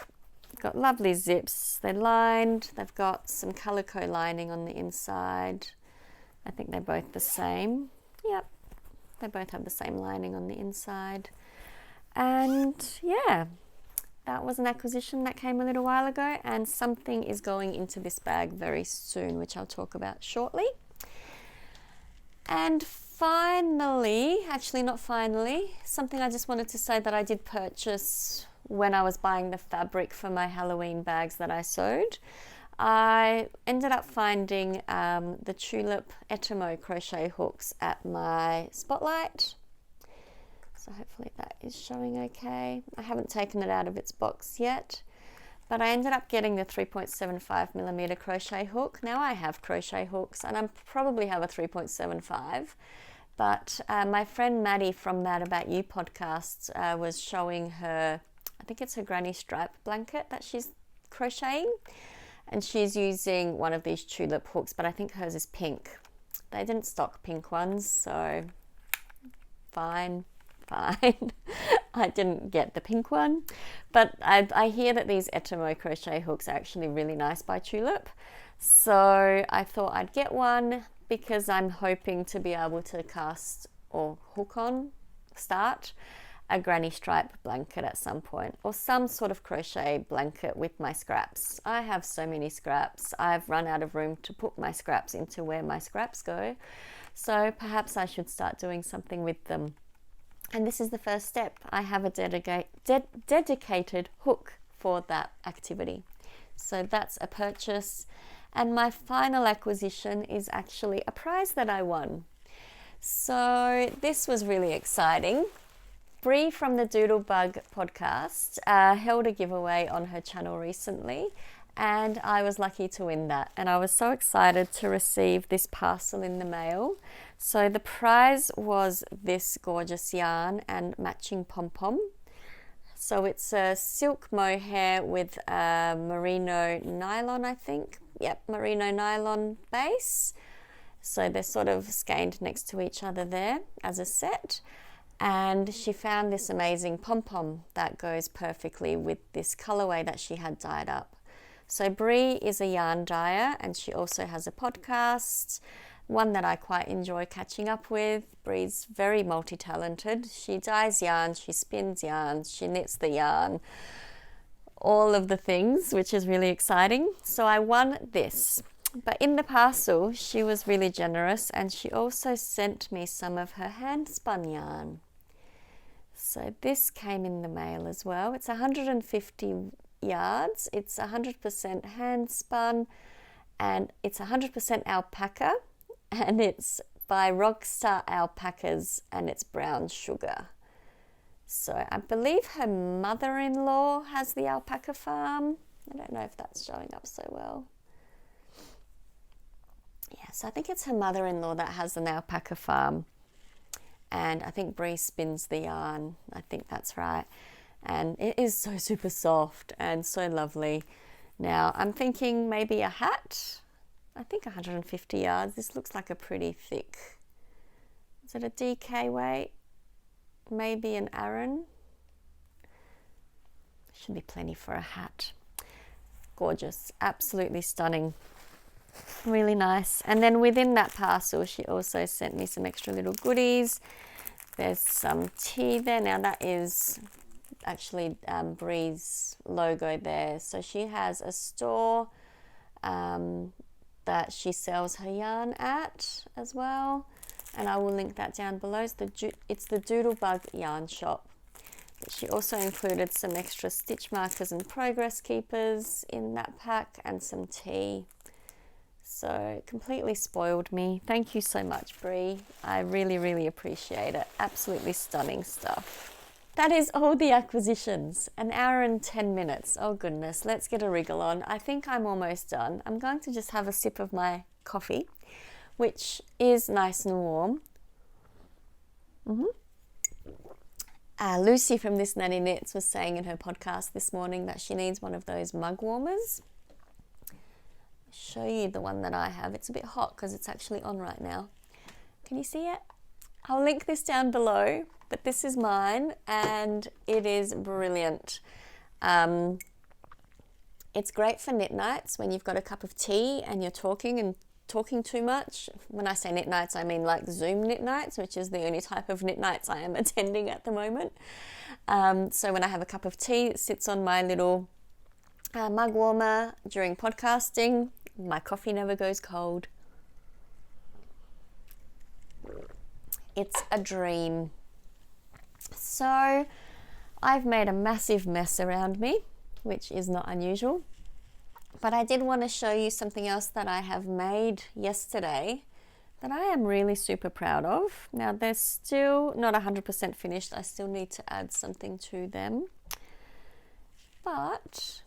got lovely zips. They're lined. They've got some calico lining on the inside. I think they're both the same. Yep, they both have the same lining on the inside. And yeah, that was an acquisition that came a little while ago, and something is going into this bag very soon, which I'll talk about shortly. And finally, actually not finally, something I just wanted to say that I did purchase when I was buying the fabric for my Halloween bags that I sewed. I ended up finding the Tulip Etimo crochet hooks at my Spotlight. So hopefully that is showing okay. I haven't taken it out of its box yet, but I ended up getting the 3.75mm crochet hook. Now I have crochet hooks, and I probably have a 3.75, but my friend Maddie from Mad About You podcast was showing her, I think it's her granny stripe blanket that she's crocheting, and she's using one of these tulip hooks, but I think hers is pink. They didn't stock pink ones, so fine. I didn't get the pink one, but I hear that these Etimo crochet hooks are actually really nice by Tulip, so I thought I'd get one because I'm hoping to be able to cast or start a granny stripe blanket at some point, or some sort of crochet blanket with my scraps. I have so many scraps. I've run out of room to put my scraps into where my scraps go, so perhaps I should start doing something with them. And this is the first step. I have a dedicated hook for that activity. So that's a purchase. And my final acquisition is actually a prize that I won. So this was really exciting. Bree from the Doodlebug podcast held a giveaway on her channel recently, and I was lucky to win that. And I was so excited to receive this parcel in the mail. So the prize was this gorgeous yarn and matching pom-pom. So it's a silk mohair with a merino nylon, I think. Yep, merino nylon base. So they're sort of skeined next to each other there as a set. And she found this amazing pom-pom that goes perfectly with this colorway that she had dyed up. So Bree is a yarn dyer, and she also has a podcast one that I quite enjoy catching up with. Bree's very multi-talented. She dyes yarn, she spins yarn, she knits the yarn, all of the things, which is really exciting. So I won this. But in the parcel, she was really generous, and she also sent me some of her hand spun yarn. So this came in the mail as well. It's 150 yards. It's 100% hand spun, and it's 100% alpaca, and it's by Rockstar Alpacas, and it's brown sugar. So I believe her mother-in-law has the alpaca farm. I don't know if that's showing up so well. Yeah, so I think it's her mother-in-law that has an alpaca farm. And I think Bree spins the yarn. I think that's right. And it is so super soft and so lovely. Now I'm thinking maybe a hat. I think 150 yards. This looks like a pretty thick. Is it a DK weight? Maybe an Aran. Should be plenty for a hat. Gorgeous, absolutely stunning. Really nice. And then within that parcel, she also sent me some extra little goodies. There's some tea there. Now that is actually Bree's logo there. So she has a store that she sells her yarn at as well. And I will link that down below. It's the Doodlebug Yarn Shop. But she also included some extra stitch markers and progress keepers in that pack, and some tea. So it completely spoiled me. Thank you so much, Bree. I really, really appreciate it. Absolutely stunning stuff. That is all the acquisitions. 1 hour and 10 minutes. Oh goodness, let's get a wriggle on. I think I'm almost done. I'm going to just have a sip of my coffee, which is nice and warm. Lucy from This Nanny Knits was saying in her podcast this morning that she needs one of those mug warmers. I'll show you the one that I have. It's a bit hot because it's actually on right now. Can you see it? I'll link this down below, but this is mine and it is brilliant. It's great for knit nights when you've got a cup of tea and you're talking too much. When I say knit nights, I mean like Zoom knit nights, which is the only type of knit nights I am attending at the moment. So when I have a cup of tea, it sits on my little mug warmer during podcasting. My coffee never goes cold. It's a dream. So I've made a massive mess around me, which is not unusual. But I did want to show you something else that I have made yesterday that I am really super proud of. Now they're still not 100% finished. I still need to add something to them. But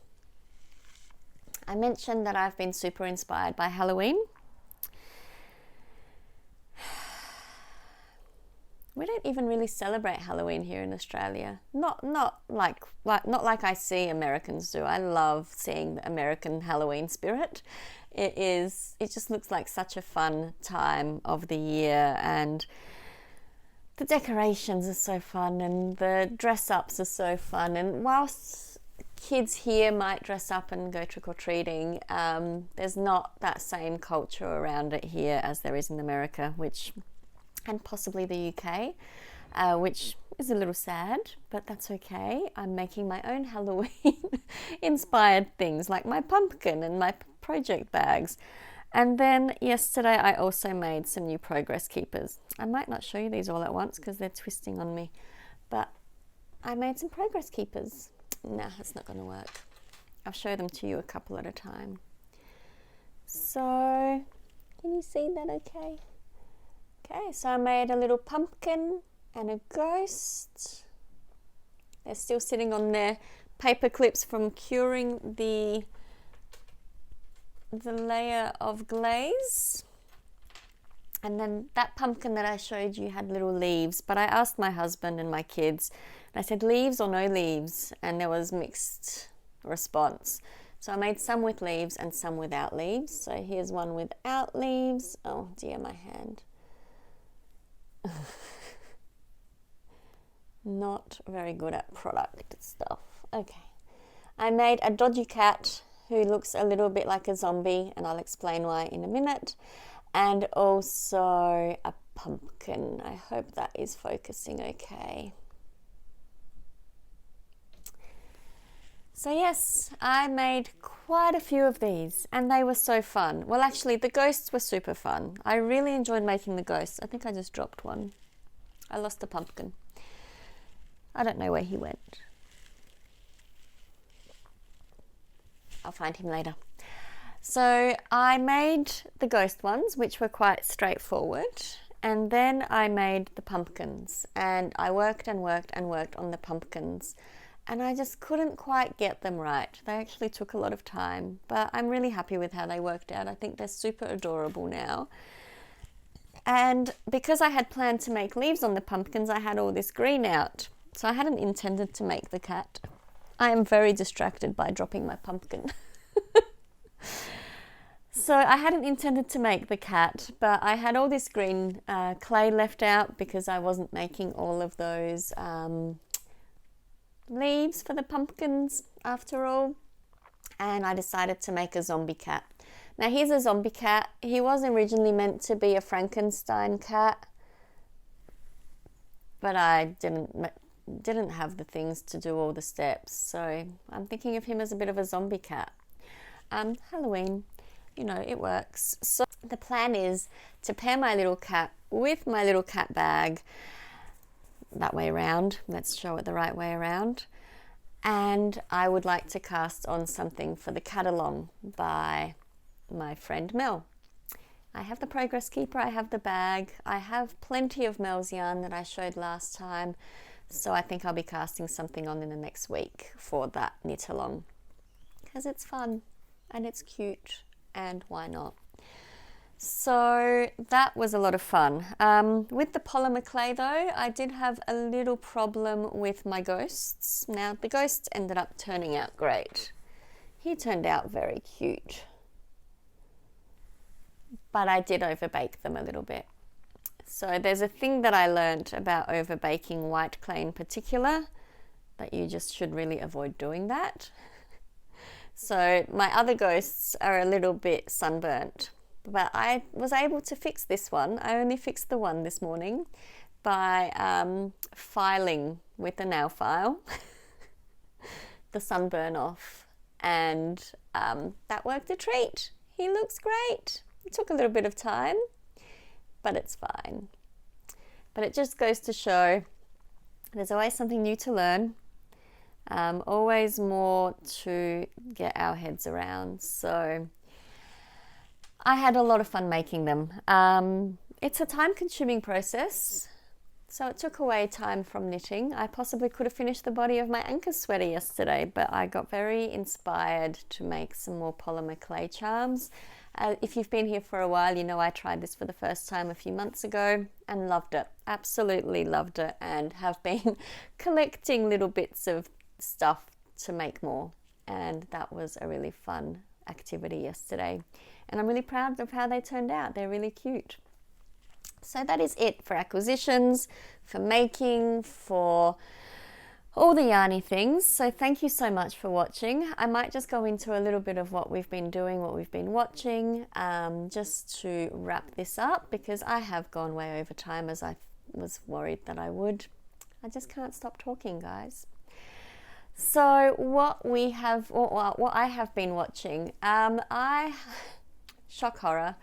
I mentioned that I've been super inspired by Halloween. We don't even really celebrate Halloween here in Australia. Not like I see Americans do. I love seeing the American Halloween spirit. It just looks like such a fun time of the year, and the decorations are so fun and the dress ups are so fun. And whilst kids here might dress up and go trick-or-treating, there's not that same culture around it here as there is in America, and possibly the UK, which is a little sad, but that's okay. I'm making my own Halloween inspired things like my pumpkin and my project bags. And then yesterday I also made some new progress keepers. I might not show you these all at once because they're twisting on me, but I made some progress keepers. Nah, it's not going to work. I'll show them to you a couple at a time. So, can you see that okay? Okay, so I made a little pumpkin and a ghost. They're still sitting on their paper clips from curing the layer of glaze. And then that pumpkin that I showed you had little leaves, but I asked my husband and my kids, and I said leaves or no leaves, and there was mixed response. So I made some with leaves and some without leaves. So here's one without leaves. Oh dear, my hand. Not very good at product stuff. Okay, I made a dodgy cat who looks a little bit like a zombie, and I'll explain why in a minute. and also a pumpkin. I hope that is focusing okay. So yes, I made quite a few of these and they were so fun. Well, actually the ghosts were super fun. I really enjoyed making the ghosts. I think I just dropped one. I lost a pumpkin. I don't know where he went. I'll find him later. So I made the ghost ones, which were quite straightforward. And then I made the pumpkins and I worked and worked and worked on the pumpkins. And I just couldn't quite get them right. They actually took a lot of time, but I'm really happy with how they worked out. I think they're super adorable now. And because I had planned to make leaves on the pumpkins, I had all this green out. So I hadn't intended to make the cat. I am very distracted by dropping my pumpkin. So I hadn't intended to make the cat, but I had all this green clay left out because I wasn't making all of those leaves for the pumpkins after all, and I decided to make a zombie cat. Now here's a zombie cat. He was originally meant to be a Frankenstein cat, but I didn't have the things to do all the steps, so I'm thinking of him as a bit of a zombie cat. Halloween, you know, it works. So the plan is to pair my little cat with my little cat bag that way around. Let's show it the right way around. And I would like to cast on something for the cat along by my friend Mel. I have the progress keeper, I have the bag, I have plenty of Mel's yarn that I showed last time, so I think I'll be casting something on in the next week for that knit along because it's fun and it's cute, and why not? So that was a lot of fun. With the polymer clay though, I did have a little problem with my ghosts. Now the ghosts ended up turning out great. He turned out very cute. But I did overbake them a little bit. So there's a thing that I learned about overbaking white clay in particular, that you just should really avoid doing that. So my other ghosts are a little bit sunburnt. But I was able to fix this one. I only fixed the one this morning by filing with a nail file the sunburn off, and that worked a treat. He looks great. It took a little bit of time, but it's fine. But it just goes to show there's always something new to learn, always more to get our heads around. So I had a lot of fun making them. It's a time-consuming process, so it took away time from knitting. I possibly could have finished the body of my anchor sweater yesterday, but I got very inspired to make some more polymer clay charms. If you've been here for a while, you know I tried this for the first time a few months ago and loved it. Absolutely loved it, and have been collecting little bits of stuff to make more. And that was a really fun activity yesterday. And I'm really proud of how they turned out. They're really cute. So that is it for acquisitions, for making, for all the yarny things. So thank you so much for watching. I might just go into a little bit of what we've been doing, what we've been watching, just to wrap this up, because I have gone way over time, as I was worried that I would. I just can't stop talking, guys. So what I have been watching, shock horror,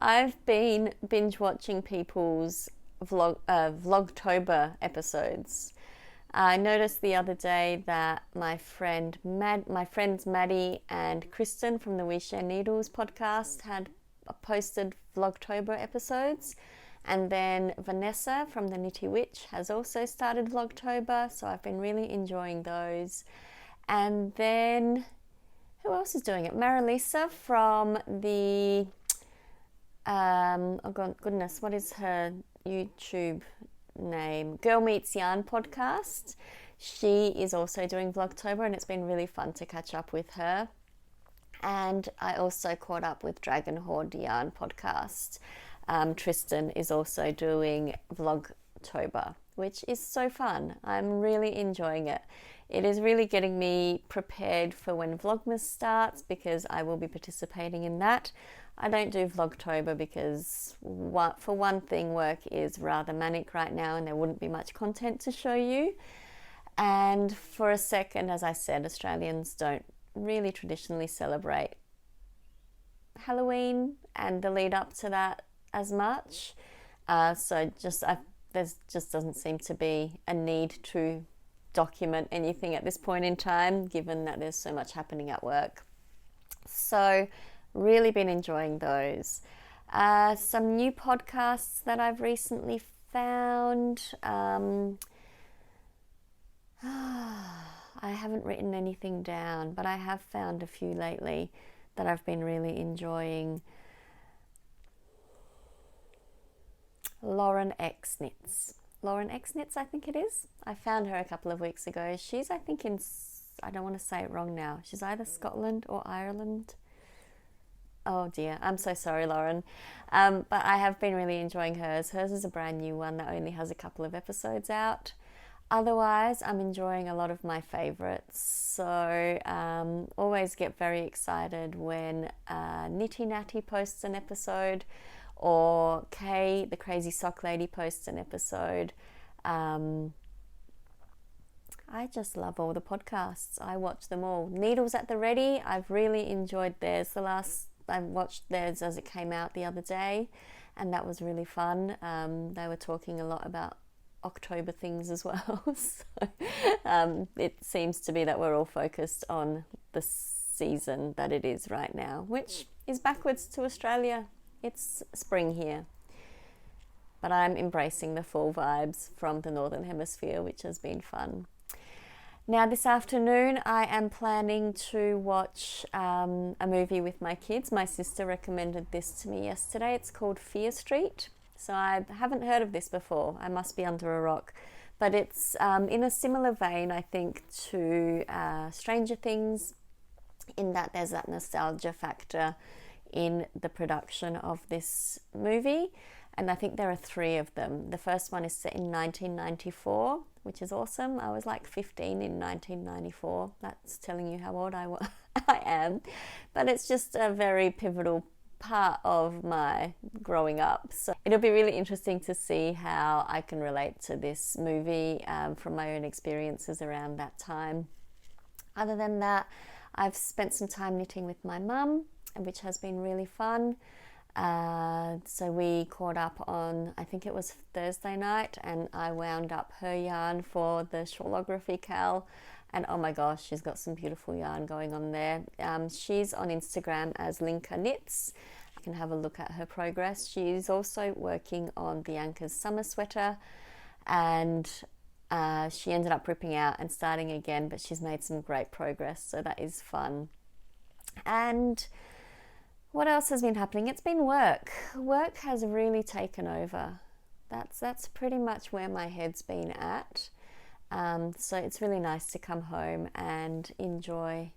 I've been binge watching people's Vlogtober episodes. I noticed the other day that my friends Maddie and Kristen from the We Share Needles podcast had posted Vlogtober episodes, and then Vanessa from the Knitty Witch has also started Vlogtober, so I've been really enjoying those. And then who else is doing it? Marilisa from the oh goodness, what is her YouTube name? Girl Meets Yarn podcast. She is also doing Vlogtober, and it's been really fun to catch up with her. And I also caught up with Dragon Horde Yarn podcast. Tristan is also doing Vlogtober, which is so fun. I'm really enjoying it. It is really getting me prepared for when Vlogmas starts, because I will be participating in that. I don't do Vlogtober because, for one thing, work is rather manic right now and there wouldn't be much content to show you. And for a second, as I said, Australians don't really traditionally celebrate Halloween and the lead up to that as much. So there just doesn't seem to be a need to document anything at this point in time, given that there's so much happening at work. So really been enjoying those. Some new podcasts that I've recently found. I haven't written anything down, but I have found a few lately that I've been really enjoying. Lauren X Knits, I think it is. I found her a couple of weeks ago. She's, I think, I don't want to say it wrong now. She's either Scotland or Ireland. Oh dear, I'm so sorry, Lauren. But I have been really enjoying hers. Hers is a brand new one that only has a couple of episodes out. Otherwise, I'm enjoying a lot of my favorites. So always get very excited when Nitty Natty posts an episode, or Kay, the Crazy Sock Lady, posts an episode. I just love all the podcasts. I watch them all. Needles at the Ready, I've really enjoyed theirs. I watched theirs as it came out the other day, and that was really fun. They were talking a lot about October things as well. So it seems to be that we're all focused on the season that it is right now, which is backwards to Australia. It's spring here. But I'm embracing the fall vibes from the Northern Hemisphere, which has been fun. Now this afternoon I am planning to watch a movie with my kids. My sister recommended this to me yesterday. It's called Fear Street. So I haven't heard of this before. I must be under a rock. But it's in a similar vein, I think, to Stranger Things, in that there's that nostalgia factor in the production of this movie. And I think there are 3 of them. The first one is set in 1994, which is awesome. I was like 15 in 1994. That's telling you how old I am. But it's just a very pivotal part of my growing up. So it'll be really interesting to see how I can relate to this movie from my own experiences around that time. Other than that, I've spent some time knitting with my mum, which has been really fun. So we caught up on, I think it was Thursday night, and I wound up her yarn for the Shawlography KAL, and oh my gosh, she's got some beautiful yarn going on there. She's on Instagram as Linka Knits. You can have a look at her progress. She's also working on the Anchors summer sweater, and she ended up ripping out and starting again, but she's made some great progress, so that is fun. And what else has been happening? It's been work. Work has really taken over. That's pretty much where my head's been at. So it's really nice to come home and enjoy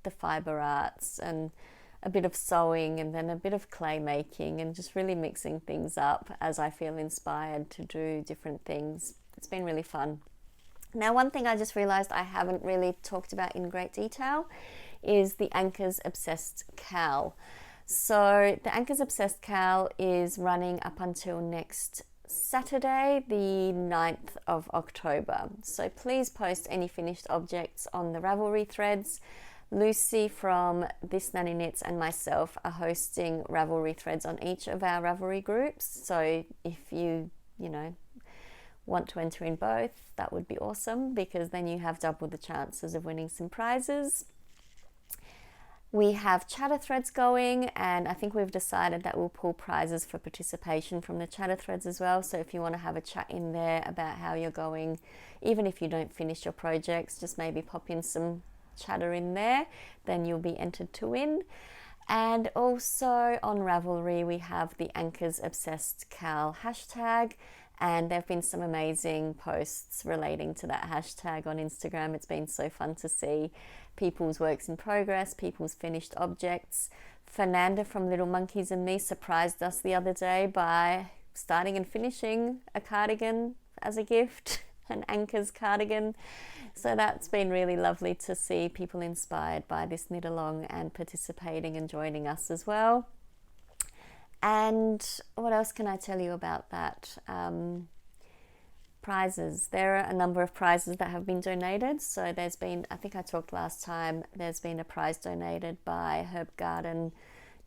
the fibre arts and a bit of sewing and then a bit of clay making, and just really mixing things up as I feel inspired to do different things. It's been really fun. Now, one thing I just realised I haven't really talked about in great detail is the Anchors Obsessed KAL. So the Anchors Obsessed KAL is running up until next Saturday, the 9th of October. So please post any finished objects on the Ravelry threads. Lucy from This Nanny Knits and myself are hosting Ravelry threads on each of our Ravelry groups. So if you want to enter in both, that would be awesome, because then you have double the chances of winning some prizes. We have chatter threads going, and I think we've decided that we'll pull prizes for participation from the chatter threads as well. So if you want to have a chat in there about how you're going, even if you don't finish your projects, just maybe pop in some chatter in there, then you'll be entered to win. And also on Ravelry, we have the Anchors Obsessed KAL hashtag, and there have been some amazing posts relating to that hashtag on Instagram. It's been so fun to see people's works in progress, people's finished objects. Fernanda from Little Monkeys and Me surprised us the other day by starting and finishing a cardigan as a gift. an Anchors cardigan. So that's been really lovely to see people inspired by this knit along and participating and joining us as well. And what else can I tell you about that? Prizes. There are a number of prizes that have been donated. So there's been, I think I talked last time, there's been a prize donated by Herb Garden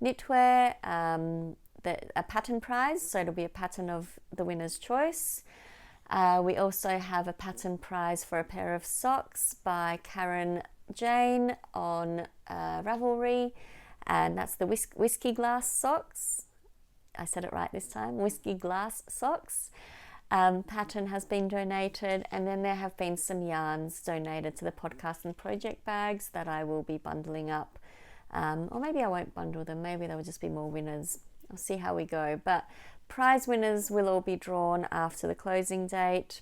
Knitwear, a pattern prize, so it'll be a pattern of the winner's choice. We also have a pattern prize for a pair of socks by Karen Jane on Ravelry, and that's the whiskey glass socks. I said it right this time, whiskey glass socks. Pattern has been donated, and then there have been some yarns donated to the podcast and project bags that I will be bundling up, or maybe I won't bundle them, maybe there will just be more winners. I'll see how we go, but prize winners will all be drawn after the closing date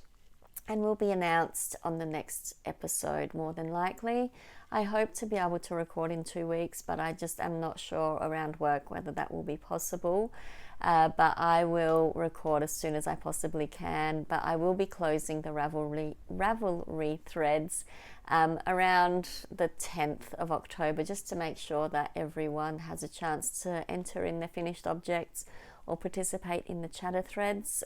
and will be announced on the next episode more than likely. I hope to be able to record in 2 weeks, but I just am not sure around work whether that will be possible. But I will record as soon as I possibly can. But I will be closing the Ravelry threads around the 10th of October, just to make sure that everyone has a chance to enter in their finished objects or participate in the chatter threads,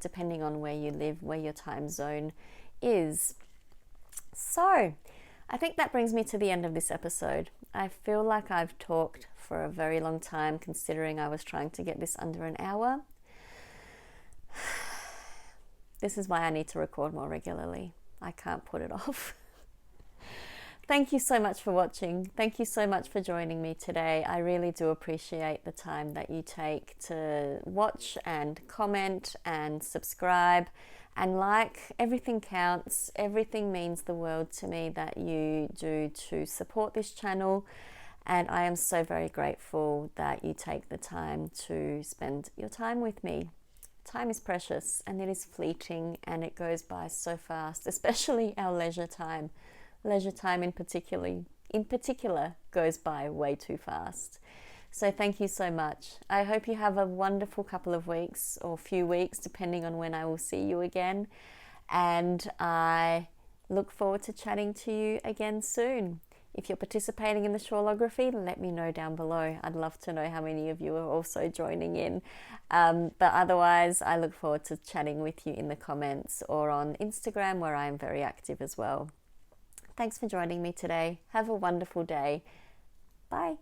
depending on where you live, where your time zone is. So I think that brings me to the end of this episode. I feel like I've talked for a very long time, considering I was trying to get this under an hour. This is why I need to record more regularly. I can't put it off. Thank you so much for watching. Thank you so much for joining me today. I really do appreciate the time that you take to watch and comment and subscribe and like. Everything counts. Everything means the world to me that you do to support this channel. And I am so very grateful that you take the time to spend your time with me. Time is precious and it is fleeting and it goes by so fast, especially our leisure time. Leisure time in particular goes by way too fast. So thank you so much. I hope you have a wonderful couple of weeks or few weeks, depending on when I will see you again. And I look forward to chatting to you again soon. If you're participating in the shawlography, let me know down below. I'd love to know how many of you are also joining in. But otherwise, I look forward to chatting with you in the comments or on Instagram, where I am very active as well. Thanks for joining me today. Have a wonderful day. Bye.